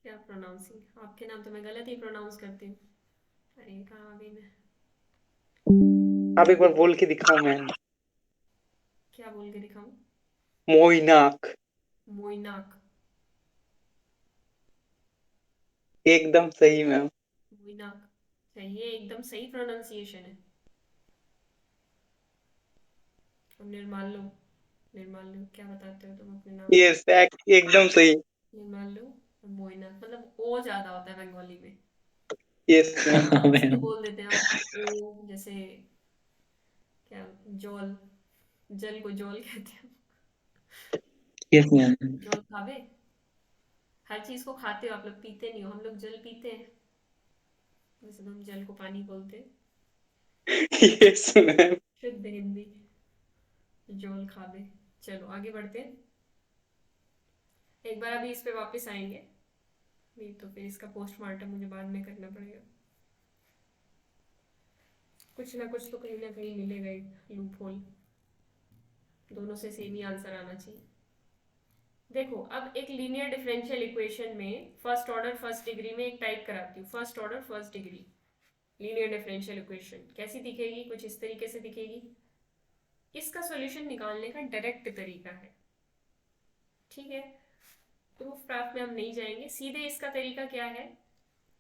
Speaker 1: क्या प्रोनाउंसिंग, आपके नाम तो मैं गलत ही प्रोनाउंस करती हूँ। अरे कहाँ आ गई मैं?
Speaker 6: आप एक बार बोल के दिखाओ मैम।
Speaker 1: क्या बोल के दिखाऊं?
Speaker 6: मोइनाक।
Speaker 1: मोइनाक।
Speaker 6: एकदम सही मैम।
Speaker 1: मोइनाक सही है, एकदम सही प्रोनाउंसिएशन है। और निर्माल्यो, निर्माल्यो क्या बताते हो तुम अपने नाम?
Speaker 6: यस, एकदम सही।
Speaker 1: निर्माल्यो और मोइनाक, मतलब ओ ज्यादा होता है बंगाली में,
Speaker 6: यस मैम।
Speaker 1: इसलिए
Speaker 2: मैम
Speaker 1: बोल देते हैं हम ओ। जैसे क्या, जॉल, जल को जॉल कहते हैं।
Speaker 2: Yes ma'am.
Speaker 1: जॉल खावे, हर चीज को खाते हो आप लोग, पीते नहीं हो। हम लोग जल पीते हैं, वैसे तो हम जल को पानी बोलते हैं।
Speaker 6: Yes ma'am.
Speaker 1: शुद्ध हिंदी, जॉल खावे। चलो आगे बढ़ते हैं। एक बार अभी इस पे वापस आएंगे, नहीं तो फिर इसका पोस्टमार्टम मुझे बाद में करना पड़ेगा। कुछ ना कुछ तो कहीं ना कहीं मिलेगा ही लूप होल, दोनों से सेम ही आंसर आना चाहिए। देखो, अब एक लीनियर डिफरेंशियल इक्वेशन में फर्स्ट ऑर्डर फर्स्ट डिग्री में एक टाइप कराती हूँ। First order first degree linear differential equation कैसी दिखेगी? कुछ इस तरीके से दिखेगी। इसका सॉल्यूशन निकालने का डायरेक्ट तरीका है, ठीक है, प्रूफ प्राप्त में हम नहीं जाएंगे, सीधे इसका तरीका क्या है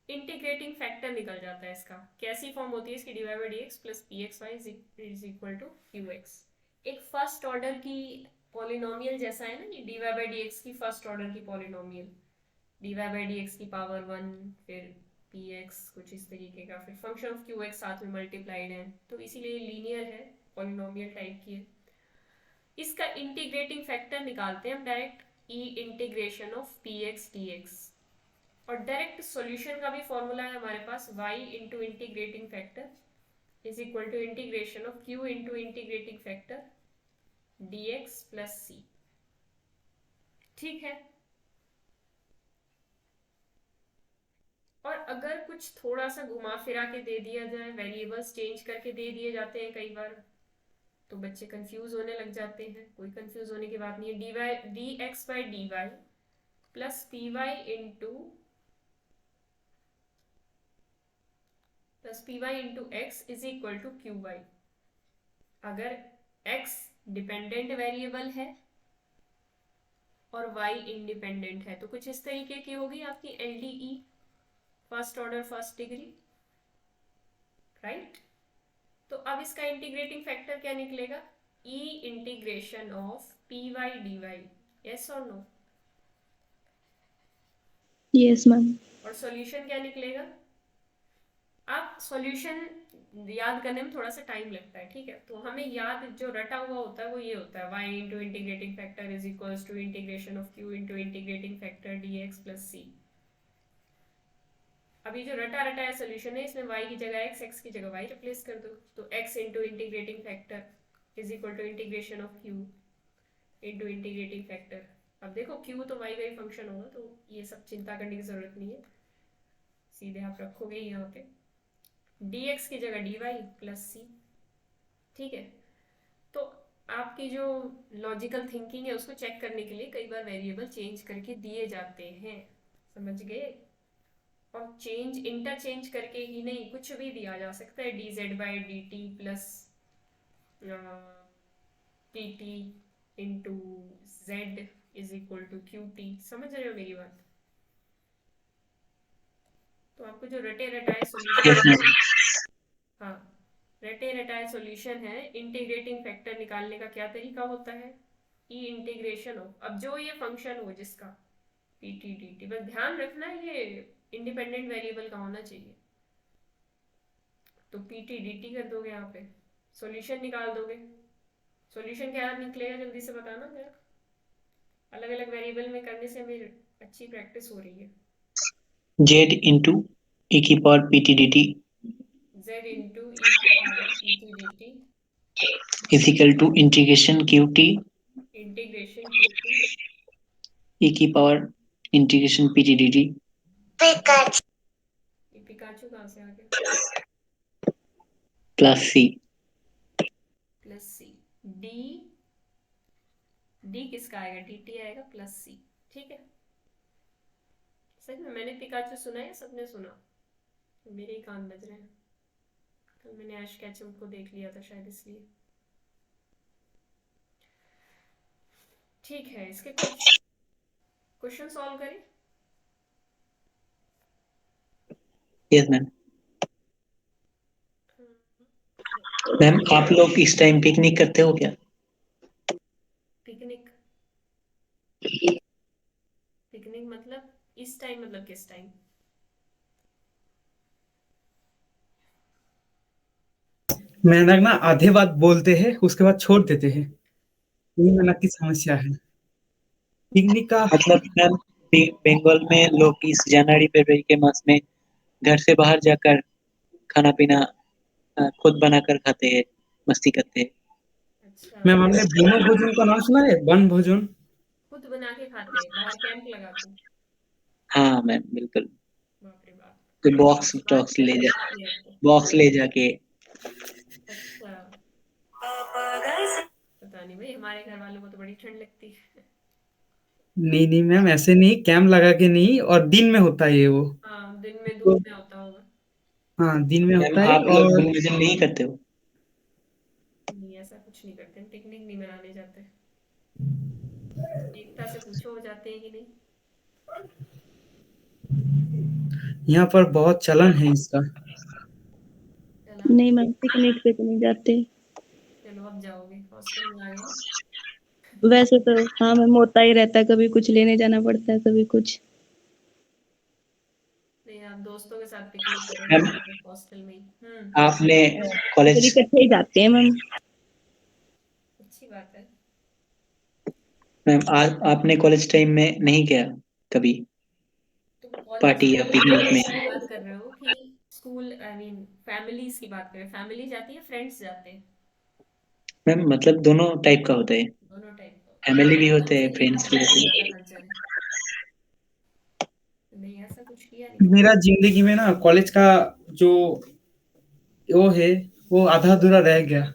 Speaker 1: इंटीग्रेटिंग फैक्टर निकल जाता है इसका। कैसी फॉर्म होती है इसकी? D y by d x plus p x y is equal to q x. एक फर्स्ट ऑर्डर की पॉलिनोमियल जैसा है ना ये, d y by d x की फर्स्ट ऑर्डर की polynomial, d y by d x की पावर 1 फिर पी एक्स कुछ इस तरीके का, फिर फंक्शन ऑफ क्यू एक्स साथ में मल्टीप्लाइड है, तो इसीलिए लीनियर है, पॉलिनोमियल टाइप की है। इसका इंटीग्रेटिंग फैक्टर निकालते हैं हम direct, e integration of p x d x, और डायरेक्ट सॉल्यूशन का भी फॉर्मूला है हमारे पास, y into integrating factor is equal to integration of q into integrating factor dx plus c। ठीक है। और अगर कुछ थोड़ा सा घुमा फिरा के दे दिया जाए, वेरिएबल्स चेंज करके दे दिए जाते हैं कई बार, तो बच्चे कंफ्यूज होने लग जाते हैं। कोई कंफ्यूज होने की बात नहीं है। D y d x by d y plus p y into plus p y into x is equal to q y. अगर x डिपेंडेंट वेरिएबल है और y इंडिपेंडेंट है तो कुछ इस तरीके की होगी आपकी LDE, first order first degree, right. तो अब इसका इंटीग्रेटिंग फैक्टर क्या निकलेगा? e integration of p y d y, yes और नो?
Speaker 5: Yes ma'am.
Speaker 1: और सॉल्यूशन क्या निकलेगा? अब सॉल्यूशन याद करने में थोड़ा सा टाइम लगता है, ठीक है, तो हमें याद जो रटा हुआ होता है वो ये होता है, y into integrating factor is equals to integration of q into integrating factor dx plus c। अब ये जो रटा रटा है सोल्यूशन है, इसमें y की जगह x, x की जगह y रिप्लेस कर दो, तो x into integrating factor is equal to integration of q into integrating factor. अब देखो q तो y का ही फंक्शन होगा, तो ये सब चिंता करने की जरूरत नहीं है, सीधे आप रखोगे यहाँ पे dx की जगह dy प्लस c। ठीक है। तो आपकी जो लॉजिकल थिंकिंग है उसको चेक करने के लिए कई बार वेरिएबल चेंज करके दिए जाते हैं, समझ गए? और चेंज इंटरचेंज करके ही नहीं, कुछ भी दिया जा सकता है, dz by d t plus p t into z is equal to q t. समझ रहे हो मेरी बात? तो आपको जो रटे रटाए सॉल्यूशन, हाँ, रटे रटाए सॉल्यूशन है, इंटीग्रेटिंग फैक्टर निकालने का क्या तरीका होता है? ई इंटीग्रेशन हो, अब जो ये फंक्शन हो जिसका पी टी डी टी, बस ध्यान रखना ये इंडिपेंडेंट वेरिएबल का होना चाहिए, तो पी टी डी टी कर दोगे यहाँ पे, सॉल्यूशन निकाल दोगे। सॉल्यूशन क्या निकलेगा जल्दी से बताना जरा, अलग अलग वेरिएबल में करने से मेरी अच्छी प्रैक्टिस हो रही है।
Speaker 2: z इंटू e की power p t d t
Speaker 1: z into e की power p t d t
Speaker 2: is equal to integration q t
Speaker 1: integration q t
Speaker 2: e की power integration p t d t
Speaker 1: ये Pikachu कहाँ से आ गया?
Speaker 2: Plus c
Speaker 1: plus c. D d किसका आएगा? D t आएगा प्लस सी। ठीक है, सच में मैंने पिकाचू सुना है, सबने सुना? मेरे ही कान बज रहे हैं, कल मैंने ऐश कैचम को देख लिया था शायद इसलिए। ठीक है, इसके कुछ क्वेश्चन सॉल्व करें।
Speaker 2: Yes ma'am. मैम आप लोग इस टाइम पिकनिक करते हो क्या?
Speaker 1: पिकनिक? पिकनिक मतलब इस टाइम, मतलब किस टाइम?
Speaker 4: मेहनत ना आधे बात बोलते हैं उसके बाद छोड़ देते हैं, यही मेहनत की समस्या है। पिकनिक का
Speaker 2: मतलब मैम बंगाल में लोग इस जनवरी फरवरी के मास में घर से बाहर जाकर खाना पीना खुद बनाकर खाते हैं, मस्ती करते हैं।
Speaker 1: अच्छा,
Speaker 4: मैम हमने वनो भोजन का नाम सुना है? वन भोजन।
Speaker 1: खुद बना के खाते हैं बाहर कैंप लगा के?
Speaker 2: हाँ मैम बिल्कुल।
Speaker 1: बाप रे बाप,
Speaker 2: तो बॉक्स
Speaker 1: बात
Speaker 2: टॉक्स ले
Speaker 1: करनी
Speaker 2: जा
Speaker 1: चाहिए आपको।
Speaker 2: बॉक्स ले जाके।
Speaker 1: अच्छा, पता नहीं भाई, हमारे घर वालों को तो बड़ी ठंड लगती है।
Speaker 4: नहीं नहीं मैम, ऐसे नहीं, कैंप लगा के नहीं, और दिन में होता है ये वो।
Speaker 1: हाँ, दिन में
Speaker 4: तो
Speaker 1: धूप में होता होगा।
Speaker 4: हाँ, दिन में
Speaker 2: मैम
Speaker 4: होता है।
Speaker 2: आप लोग
Speaker 4: और
Speaker 2: भोजन नहीं करते हो?
Speaker 1: नहीं, ऐसा कुछ नहीं करते, पिकनिक नहीं मनाने जाते। एकता से पूछो हो जाते हैं कि नहीं?
Speaker 4: यहाँ पर बहुत चलन है इसका।
Speaker 1: चला
Speaker 5: नहीं मैम, पिकनिक पे तो नहीं जाते।
Speaker 1: चलो अब जाओगे, हॉस्टल में आ गए ना।
Speaker 5: वैसे तो हाँ मैम, होता ही रहता है, कभी कुछ लेने जाना पड़ता है, कभी कुछ।
Speaker 1: नहीं, आप दोस्तों के साथ पिकनिक
Speaker 2: मैम
Speaker 1: करोगे हॉस्टल में ही।
Speaker 2: आपने
Speaker 5: फिर
Speaker 2: कॉलेज
Speaker 5: इकट्ठे ही जाते हैं मैम।
Speaker 1: अच्छी बात है।
Speaker 2: मैम आपने कॉलेज टाइम में नहीं किया कभी
Speaker 1: तुम कॉलेज
Speaker 2: पार्टी या पिकनिक में?
Speaker 1: की बात कर रहे हो कि स्कूल, आई मीन फैमिलीज की बात कर रहे हो? फैमिली जाती है, फ्रेंड्स जाते हैं?
Speaker 2: मैम मतलब दोनों टाइप का होता है,
Speaker 1: दोनों टाइप का होता
Speaker 2: फैमिली भी
Speaker 1: है।
Speaker 2: होते
Speaker 1: कौन से
Speaker 2: हैं,
Speaker 1: दिन
Speaker 2: फ्रेंड्स भी
Speaker 1: होता है,
Speaker 2: होते हैं।
Speaker 1: तुम्हारा कल्चर है? नहीं, ऐसा कुछ किया नहीं है।
Speaker 4: मेरा जिंदगी में ना कॉलेज का जो वो है, वो आधा अधूरा रह गया।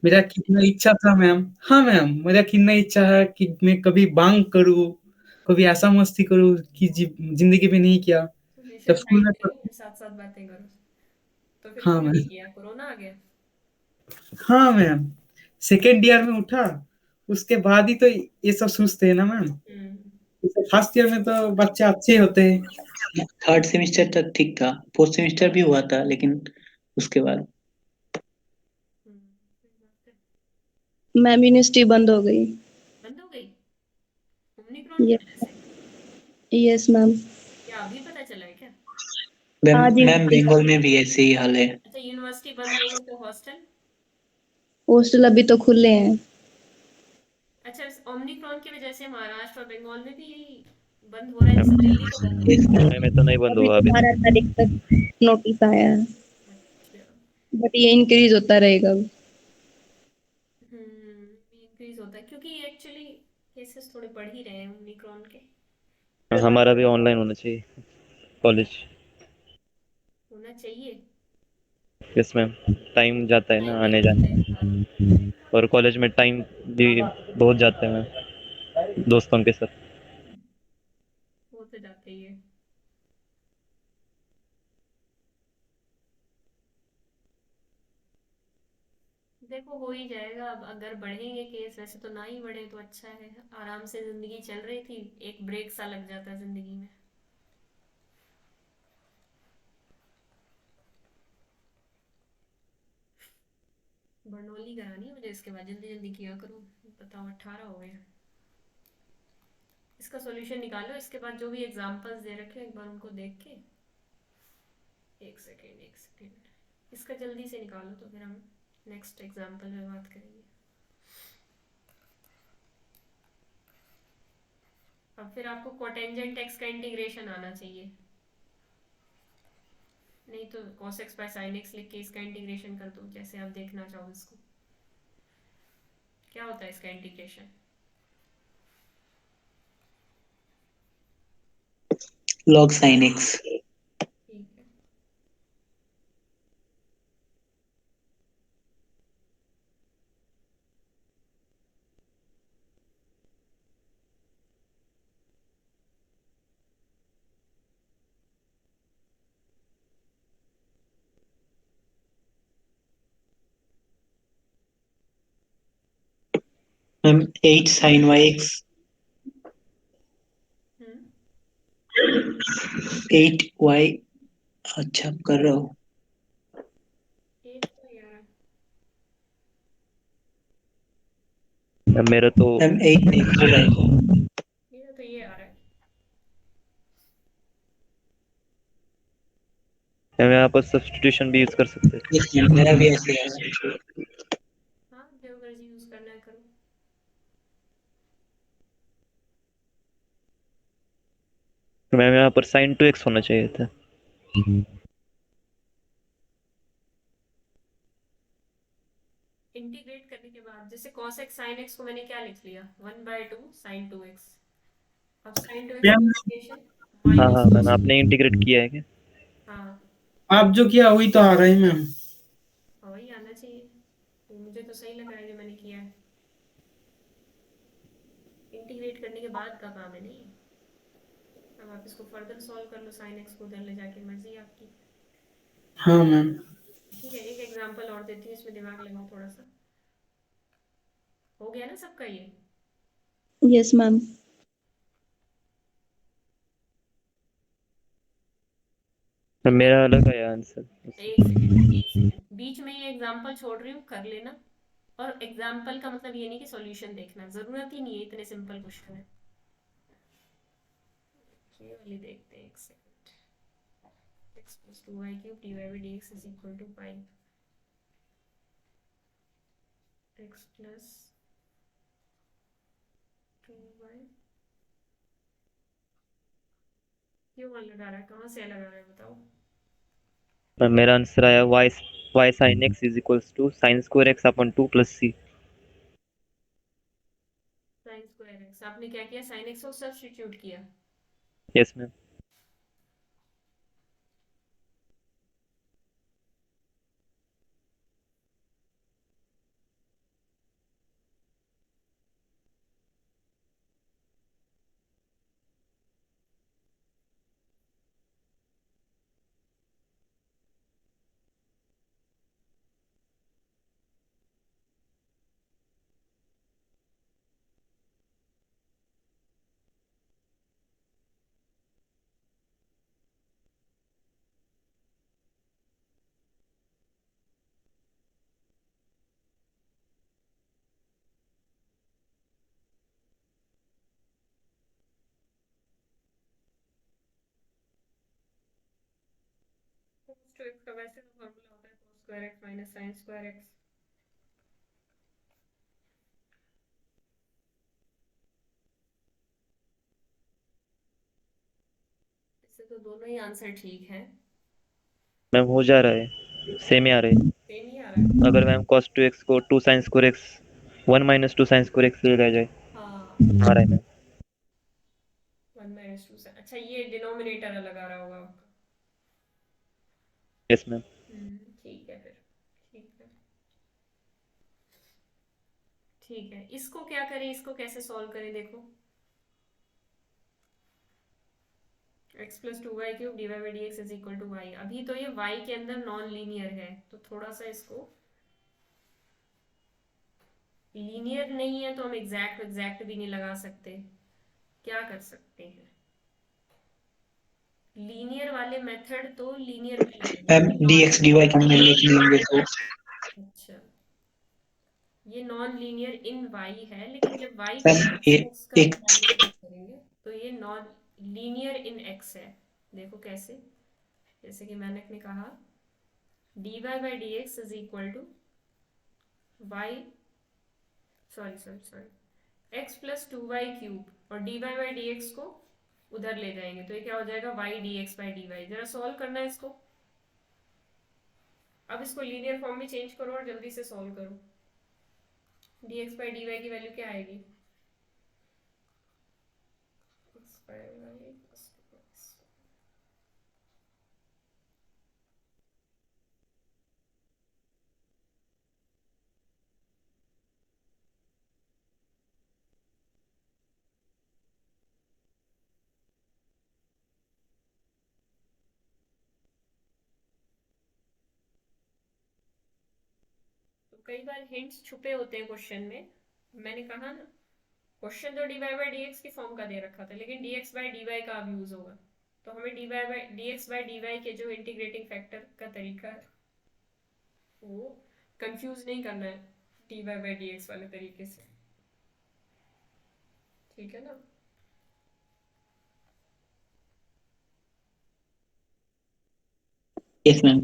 Speaker 4: मेरा कितना इच्छा था मैम, हाँ मैम, मेरा कितना इच्छा है कि मैं कभी बांक करूँ, कभी ऐसा मस्ती करूँ कि जिंदगी में नहीं किया। जब
Speaker 1: सोल्यूशन
Speaker 4: स्कूल
Speaker 1: टाइम
Speaker 4: में
Speaker 1: पे हो, साथ साथ बातें करो। तो फिर
Speaker 4: हाँ
Speaker 1: क्यों नहीं
Speaker 4: मैम,
Speaker 1: किया? कोरोना आ गया।
Speaker 4: हाँ मैम, सेकेंड ईयर में उठा, उसके बाद ही तो ये सब सोचते हैं ना मैम। फर्स्ट ईयर में तो बच्चे अच्छे होते हैं।
Speaker 2: थर्ड सेमेस्टर तक ठीक था, फोर्थ सेमेस्टर भी हुआ था, लेकिन उसके बाद
Speaker 1: सही बात है।
Speaker 5: मैम यूनिवर्सिटी बंद हो गई।
Speaker 1: बंद हो गई ओमिक्रॉन की
Speaker 5: ये
Speaker 1: वजह से?
Speaker 5: Yes ma'am.
Speaker 1: क्या अभी पता चला है क्या?
Speaker 2: मैम
Speaker 5: आज ही
Speaker 2: मैम बंगाल में भी ऐसे ही हाल है।
Speaker 1: अच्छा, यूनिवर्सिटी बंद हो गई तो हॉस्टल?
Speaker 5: हॉस्टल अभी तो खुले हैं।
Speaker 1: अच्छा, ओमिक्रॉन की वजह से महाराष्ट्र और बंगाल में भी यही बंद हो रहा है, जैसे दिल्ली तो बंद हो
Speaker 2: इस
Speaker 1: गया।
Speaker 3: मुंबई में तो नहीं बंद
Speaker 5: अभी
Speaker 3: हुआ
Speaker 5: तो
Speaker 3: अभी तक।
Speaker 5: 12 तारीख तक नोटिस आया है,
Speaker 1: अच्छा।
Speaker 5: बट ये इंक्रीज होता रहेगा।
Speaker 1: इंक्रीज होता है क्योंकि एक्चुअली केसेस थोड़े बढ़ ही रहे हैं ओमिक्रॉन के।
Speaker 3: हमारा भी ऑनलाइन होना चाहिए कॉलेज।
Speaker 1: होना चाहिए।
Speaker 3: यस मैम, टाइम जाता है ना
Speaker 1: टाइम
Speaker 3: आने
Speaker 1: लगता है, हाँ।
Speaker 3: जाने, और कॉलेज में टाइम भी बहुत जाता है मैम दोस्तों के साथ।
Speaker 1: हो तो जाते ही है। देखो हो ही जाएगा। अब अगर बढ़ेंगे केस, वैसे तो ना ही बढ़े तो अच्छा है। आराम से जिंदगी चल रही थी, एक ब्रेक सा लग जाता है जिंदगी में। बर्नौली करानी है मुझे, इसके बाद जल्दी जल्दी किया करूँ। बताओ 18 हो गए। इसका सॉल्यूशन निकालो, इसके बाद जो भी एग्जांपल्स दे रखे हैं एक बार उनको देख के। एक सेकेंड एक सेकेंड, इसका जल्दी से निकालो तो फिर हम नेक्स्ट एग्जांपल में बात करेंगे। अब फिर आपको कोटेंजेंट एक्स का इंटीग्रेशन आना चाहिए, नहीं तो cos x by sin x लिख के इसका इंटीग्रेशन कर दो, जैसे आप देखना चाहो इसको। क्या होता है इसका इंटीग्रेशन?
Speaker 2: log sin x।
Speaker 1: ठीक है।
Speaker 2: मैम 8 sin y x,
Speaker 1: हम्म
Speaker 2: 8y। अच्छा कर रहा हूँ
Speaker 1: 8 का यार।
Speaker 3: मैम मेरा तो
Speaker 2: मैम 8 नहीं 4y।
Speaker 1: मेरा तो ये आ रहा है।
Speaker 3: मैम यहाँ पर सब्स्टिट्यूशन भी यूज कर सकते हैं।
Speaker 2: यस मैम, मेरा भी ऐसे है।
Speaker 1: हाँ, जो मर्जी यूज करना है करो।
Speaker 3: मैम यहाँ पर sin 2x होना चाहिए था।
Speaker 1: इंटीग्रेट करने के बाद जैसे cos x sin x को मैंने क्या लिख लिया, 1/2 sin 2x। अब sin 2x
Speaker 4: मैम
Speaker 1: इंटीग्रेशन
Speaker 3: हाँ
Speaker 1: माइनस
Speaker 3: हाँ मैम,
Speaker 1: 2।
Speaker 3: आपने इंटीग्रेट किया है क्या?
Speaker 1: हाँ,
Speaker 4: आप जो किया वही तो आ रहा है मैम।
Speaker 1: वही आना चाहिए। तो मुझे तो सही लग रहा है जो मैंने किया है। इंटीग्रेट करने के बाद का काम है नहीं। अब आप इसको फर्दर सॉल्व कर लो, sin x को उधर ले जाके, मर्जी आपकी।
Speaker 4: हाँ मैम।
Speaker 1: ठीक है, एक एग्जांपल और देती हूँ, इसमें दिमाग लगाओ थोड़ा सा। हो गया ना सबका ये?
Speaker 5: Yes ma'am.
Speaker 3: मेरा अलग आया आंसर।
Speaker 1: एक सेकंड बीच में ये एग्जांपल छोड़ रही हूँ, कर लेना। और एग्जाम्पल का मतलब ये नहीं कि सॉल्यूशन देखना, जरूरत ही नहीं है, इतने सिंपल क्वेश्चन है। ये वाली देखते हैं, एक second. x plus 2y cube divided by dx is equal to pi x plus 2y। क्यों वन लगा रहा है, कहाँ से लगा रहा है बताओ।
Speaker 3: मेरा आंसर आया y sin x is equals to sin square x upon 2 plus c।
Speaker 1: Sine square x, आपने क्या किया, साइन एक्स को सब्स्टिट्यूट किया।
Speaker 3: Yes ma'am.
Speaker 1: cos two x का वैसे तो फॉर्मूला होता है cos square x minus sine square x. इससे तो दोनों ही आंसर ठीक है।
Speaker 3: मैम हो जा रहा है, सेम ही आ रहा है।
Speaker 1: सेम ही आ रहा है।
Speaker 3: अगर मैम cos 2x को 2 sin square x 1 minus 2 sin square x ले लिया जाए,
Speaker 1: हाँ,
Speaker 3: आ रहा है मैम।
Speaker 1: 1 माइनस 2 से, अच्छा ये डिनोमिनेटर अलग आ रहा होगा आपका।
Speaker 3: Yes ma'am.
Speaker 1: ठीक है फिर, ठीक है ठीक है। इसको क्या करें, इसको कैसे सॉल्व करें, देखो x plus 2y cube divide by d x is equal to y. अभी तो ये y के अंदर नॉन लीनियर है, तो थोड़ा सा इसको, लीनियर नहीं है तो हम एग्जैक्ट भी नहीं लगा सकते। क्या कर सकते हैं, लीनियर वाले मेथड तो लीनियर में लगेंगे।
Speaker 2: मैम dx dy को हमने लिख लेंगे तो
Speaker 1: अच्छा, ये नॉन लीनियर इन y है, लेकिन जब y के
Speaker 2: मैम
Speaker 1: साथ x का
Speaker 2: एक
Speaker 1: वैल्यू पुट करेंगे तो ये नॉन लीनियर इन x है। देखो कैसे, जैसे कि मैंने कहा dy by d x is equal to y, sorry x plus 2y cube, और dy बाई डी एक्स को उधर ले जाएंगे तो ये क्या हो जाएगा y dx बाई dy। जरा सॉल्व करना है इसको। अब इसको लीनियर फॉर्म में चेंज करो और जल्दी से सॉल्व करो। dx बाई dy की वैल्यू क्या आएगी, x by y plus 2x। तो कई बार हिंट्स छुपे होते हैं क्वेश्चन में। मैंने कहा ना, क्वेश्चन तो dy बाई डी एक्स की फॉर्म का दे रखा था, लेकिन dx बाई dy का अब यूज होगा। तो हमें dx बाई dy के जो इंटीग्रेटिंग फैक्टर का तरीका है वो कंफ्यूज नहीं करना है dy बाई dx वाले तरीके से, ठीक है ना।
Speaker 2: Yes ma'am.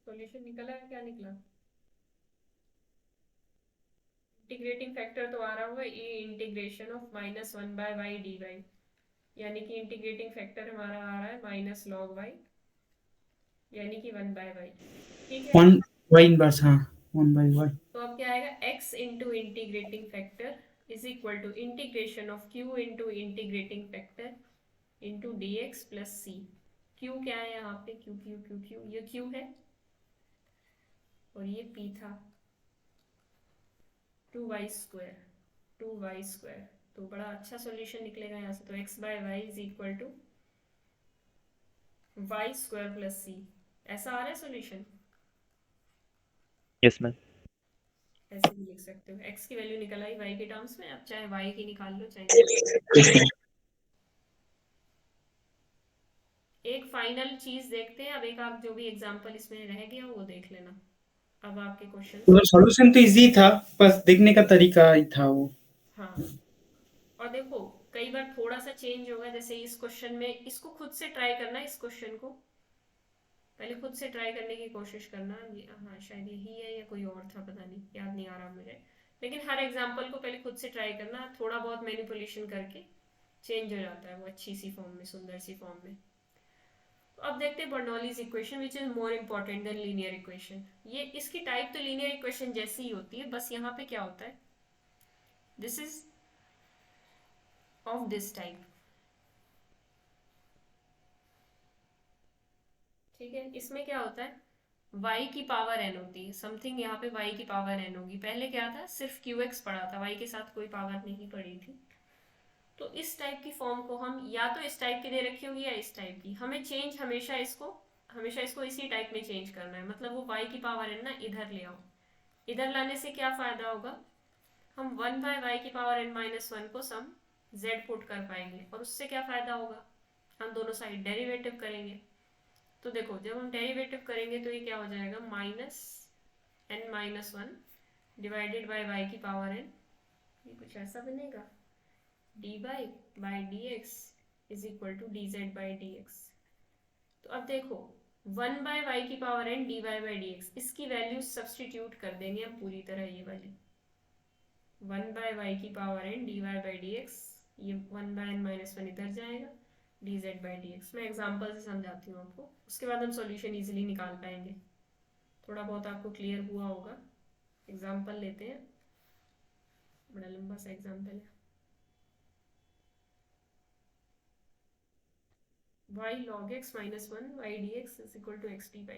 Speaker 1: सॉल्यूशन निकला है, क्या निकला, इंटीग्रेटिंग फैक्टर तो आ रहा होगा A integration of minus 1 by y d y, यानी कि इंटीग्रेटिंग फैक्टर हमारा आ रहा है माइनस लॉग वाई, यानी कि 1 बाय वाई, ठीक है।
Speaker 4: 1 y इनवर्स, हाँ 1 by y।
Speaker 1: तो अब क्या आएगा, x into integrating factor is equal to integration of q into integrating factor into d x plus c. Q क्या है यहाँ पे, क्यू क्यू क्यू क्यू, ये क्यू है और ये p था, 2y स्क्वायर। तो बड़ा अच्छा सॉल्यूशन निकलेगा यहाँ से। तो x by y is equal to y square plus c, ऐसा आ रहा है सॉल्यूशन।
Speaker 3: Yes ma'am.
Speaker 1: ऐसे भी लिख सकते हो, x की वैल्यू निकल आई y के टर्म्स में, अब चाहे y की निकाल लो चाहे z।
Speaker 2: Yes ma'am.
Speaker 1: एक फाइनल चीज देखते हैं। अब एक आप जो भी एग्जांपल इसमें रह गया वो देख लेना। अब आपके क्वेश्चंस।
Speaker 4: मतलब सॉल्यूशन तो इजी था, बस देखने का तरीका ही था वो।
Speaker 1: हाँ, और देखो कई बार थोड़ा सा चेंज होगा, जैसे इस क्वेश्चन में इसको खुद से ट्राई करना, इस क्वेश्चन को पहले खुद से ट्राई करने की कोशिश करना। ये हाँ शायद यही है या कोई और था, पता नहीं, याद नहीं आ रहा मुझे। लेकिन हर एग्जांपल को पहले खुद से ट्राई करना, थोड़ा बहुत मैनिपुलेशन करके चेंज हो जाता है वो अच्छी सी फॉर्म में, सुंदर सी फॉर्म में। तो अब देखते हैं Bernoulli's equation which is more important than linear equation. ये इसकी टाइप तो लीनियर इक्वेशन जैसी ही होती है, बस यहाँ पे क्या होता है, this is of this type. ठीक है, इसमें क्या होता है, y की पावर n होती है समथिंग, यहाँ पे y की पावर n होगी। पहले क्या था, सिर्फ qx पड़ा था, y के साथ कोई पावर नहीं पड़ी थी। तो इस टाइप की फॉर्म को हम या तो इस टाइप की दे रखी होगी या इस टाइप की, हमें चेंज हमेशा इसको इसी टाइप में चेंज करना है। मतलब वो y की पावर n ना इधर ले आओ। इधर लाने से क्या फायदा होगा, हम 1/y की पावर n-1 को सम z पुट कर पाएंगे, और उससे क्या फायदा होगा, हम दोनों साइड डेरिवेटिव करेंगे। तो देखो जब हम डेरिवेटिव करेंगे तो ये क्या हो जाएगा, -n-1 डिवाइडेड बाय y की पावर n, ये कुछ ऐसा बनेगा, dy by dx is equal to dz by dx। तो अब देखो 1/y की power n dy by dx, इसकी वैल्यू सब्सटीट्यूट कर देंगे हम पूरी तरह, ये वाली 1/y की power n dy by dx, ये 1/n-1 इधर जाएगा, dz बाई dx। मैं एग्जांपल से समझाती हूँ आपको, उसके बाद हम सॉल्यूशन इजीली निकाल पाएंगे। थोड़ा बहुत आपको क्लियर हुआ होगा। एग्जांपल लेते हैं, बड़ा लंबा सा एग्जांपल है। y log x minus 1 y dx is equal to x d by,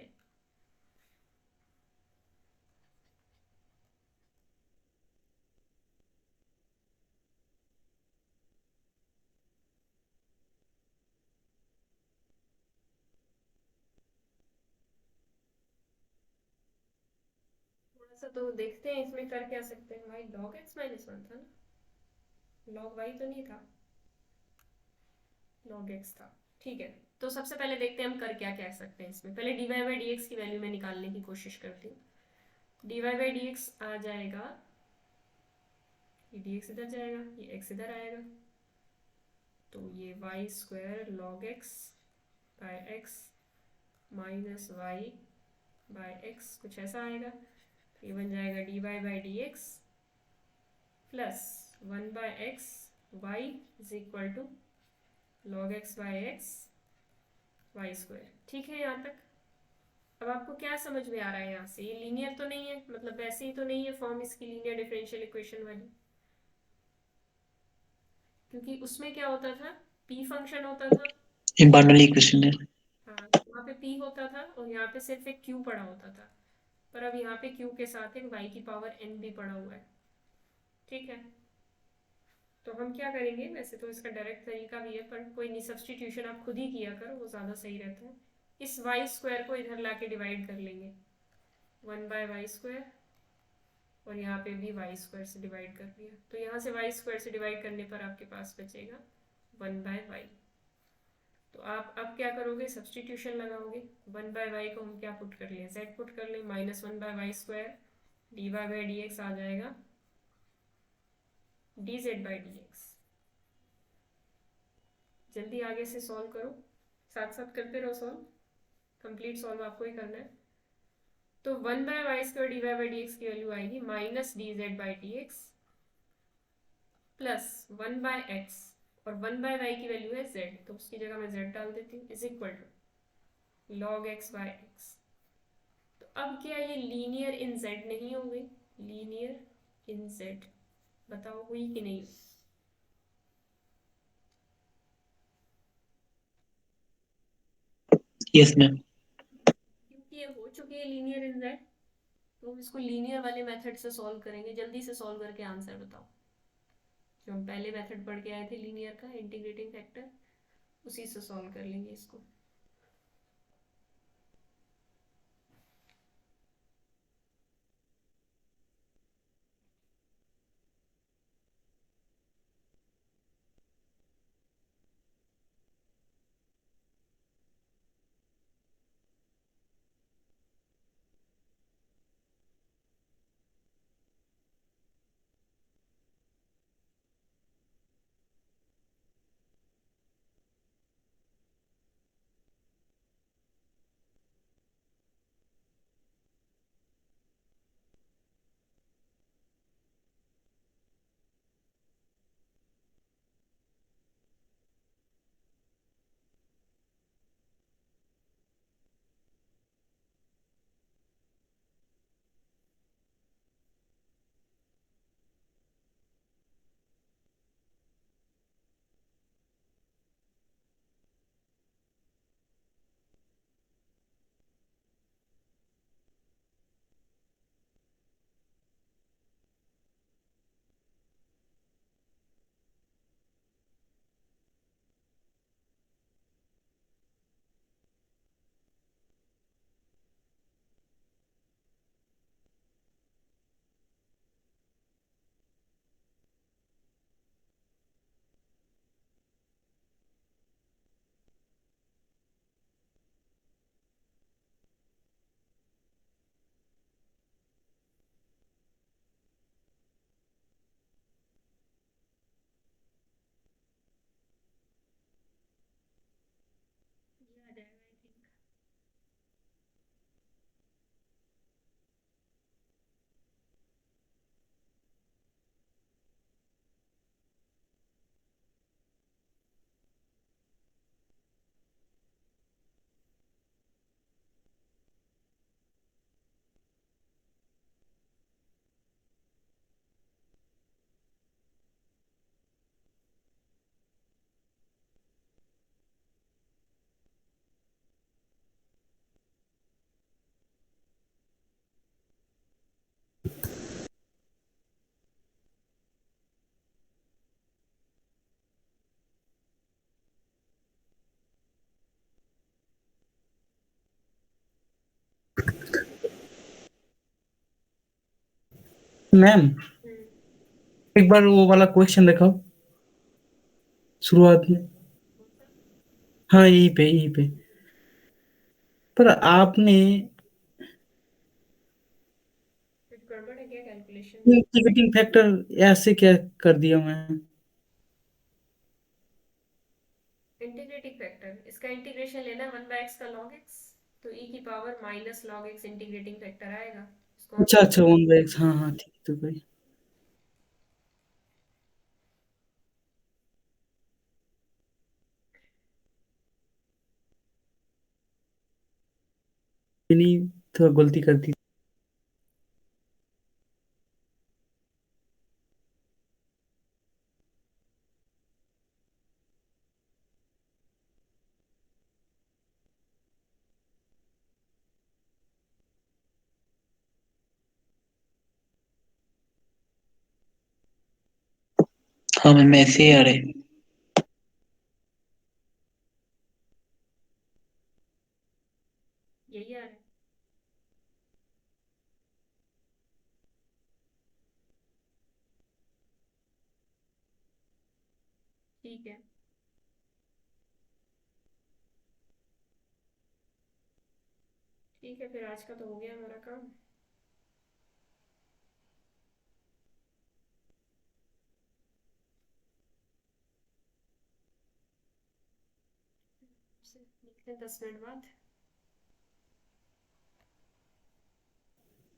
Speaker 1: थोड़ा सा तो देखते हैं इसमें कर क्या सकते हैं। y log x minus 1 था ना, log y तो नहीं था, log x था। ठीक है, तो सबसे पहले देखते हैं हम कर क्या कह सकते हैं इसमें। पहले dy by dx की वैल्यू मैं निकालने की कोशिश करती हूँ। dy by dx आ जाएगा, ये dx इधर जाएगा, ये x इधर आएगा, तो ये y square log x by x minus y by x कुछ ऐसा आएगा। तो ये बन जाएगा d y by d x plus 1/x y is equal to log x by x y square. ठीक है यहाँ तक। अब आपको क्या समझ में आ रहा है यहाँ से, ये लीनियर तो नहीं है, मतलब वैसे ही तो नहीं है फॉर्म इसकी लीनियर डिफरेंशियल इक्वेशन वाली, क्योंकि उसमें क्या होता था, p फंक्शन होता था।
Speaker 2: ये बर्नौली इक्वेशन है।
Speaker 1: हाँ, वहाँ पे p होता था और यहाँ पे सिर्फ एक q पड़ा होता था, पर अब यहाँ पे q के साथ एक y की पावर n भी पड़ा हुआ है। ठीक है, तो हम क्या करेंगे, वैसे तो इसका डायरेक्ट तरीका भी है, पर कोई नहीं, सब्सटीट्यूशन आप खुद ही किया करो, वो ज़्यादा सही रहता है। इस वाई स्क्वायर को इधर ला के डिवाइड कर लेंगे, 1/y स्क्वायर, और यहाँ पे भी वाई स्क्वायर से डिवाइड कर दिया, तो यहाँ से वाई स्क्वायर से डिवाइड करने पर आपके पास बचेगा 1/y। तो आप अब क्या करोगे, सब्सटीट्यूशन लगाओगे। 1/y को हम क्या पुट कर लें, z पुट कर लें, -1/y square dy by d x आ जाएगा dz बाई डी एक्स। जल्दी आगे से सॉल्व करो, साथ साथ करते रहो सॉल्व, कंप्लीट सॉल्व आपको ही करना है। तो 1/y square dy by d x की वैल्यू आएगी -dz by d x plus 1/x, और 1/y की वैल्यू है z, तो उसकी जगह मैं z डाल देती हूँ, is equal to log x by x. तो अब क्या ये लीनियर इन z नहीं हो गई, लीनियर इन z, बताओ हुई कि नहीं।
Speaker 2: Yes ma'am.
Speaker 1: क्योंकि ये हो चुकी है लीनियर इन z, तो हम इसको लीनियर वाले मेथड से सॉल्व करेंगे। जल्दी से सॉल्व करके आंसर बताओ। जो हम पहले मेथड पढ़ के आए थे लीनियर का, इंटीग्रेटिंग फैक्टर, उसी से सॉल्व कर लेंगे इसको।
Speaker 4: मैम एक बार वो वाला क्वेश्चन दिखाओ शुरुआत में। हाँ यहीं पे पर आपने
Speaker 1: कुछ गड़बड़ है क्या कैलकुलेशन में?
Speaker 4: इंटीग्रेटिंग फैक्टर ऐसे क्या कर दिया मैम?
Speaker 1: इंटीग्रेटिंग फैक्टर, इसका इंटीग्रेशन लेना 1/x का log x, तो e की power minus log x integrating factor आएगा, इसको हम
Speaker 4: अच्छा अच्छा 1/x, हाँ हाँ ठीक तो भाई। नहीं थोड़ा गलती कर दी।
Speaker 2: हाँ मैम ऐसे ही आ रहे।
Speaker 1: यही आ रहा है। ठीक है, ठीक है, फिर आज का तो हो गया हमारा काम। मिलते हैं 10 मिनट बाद।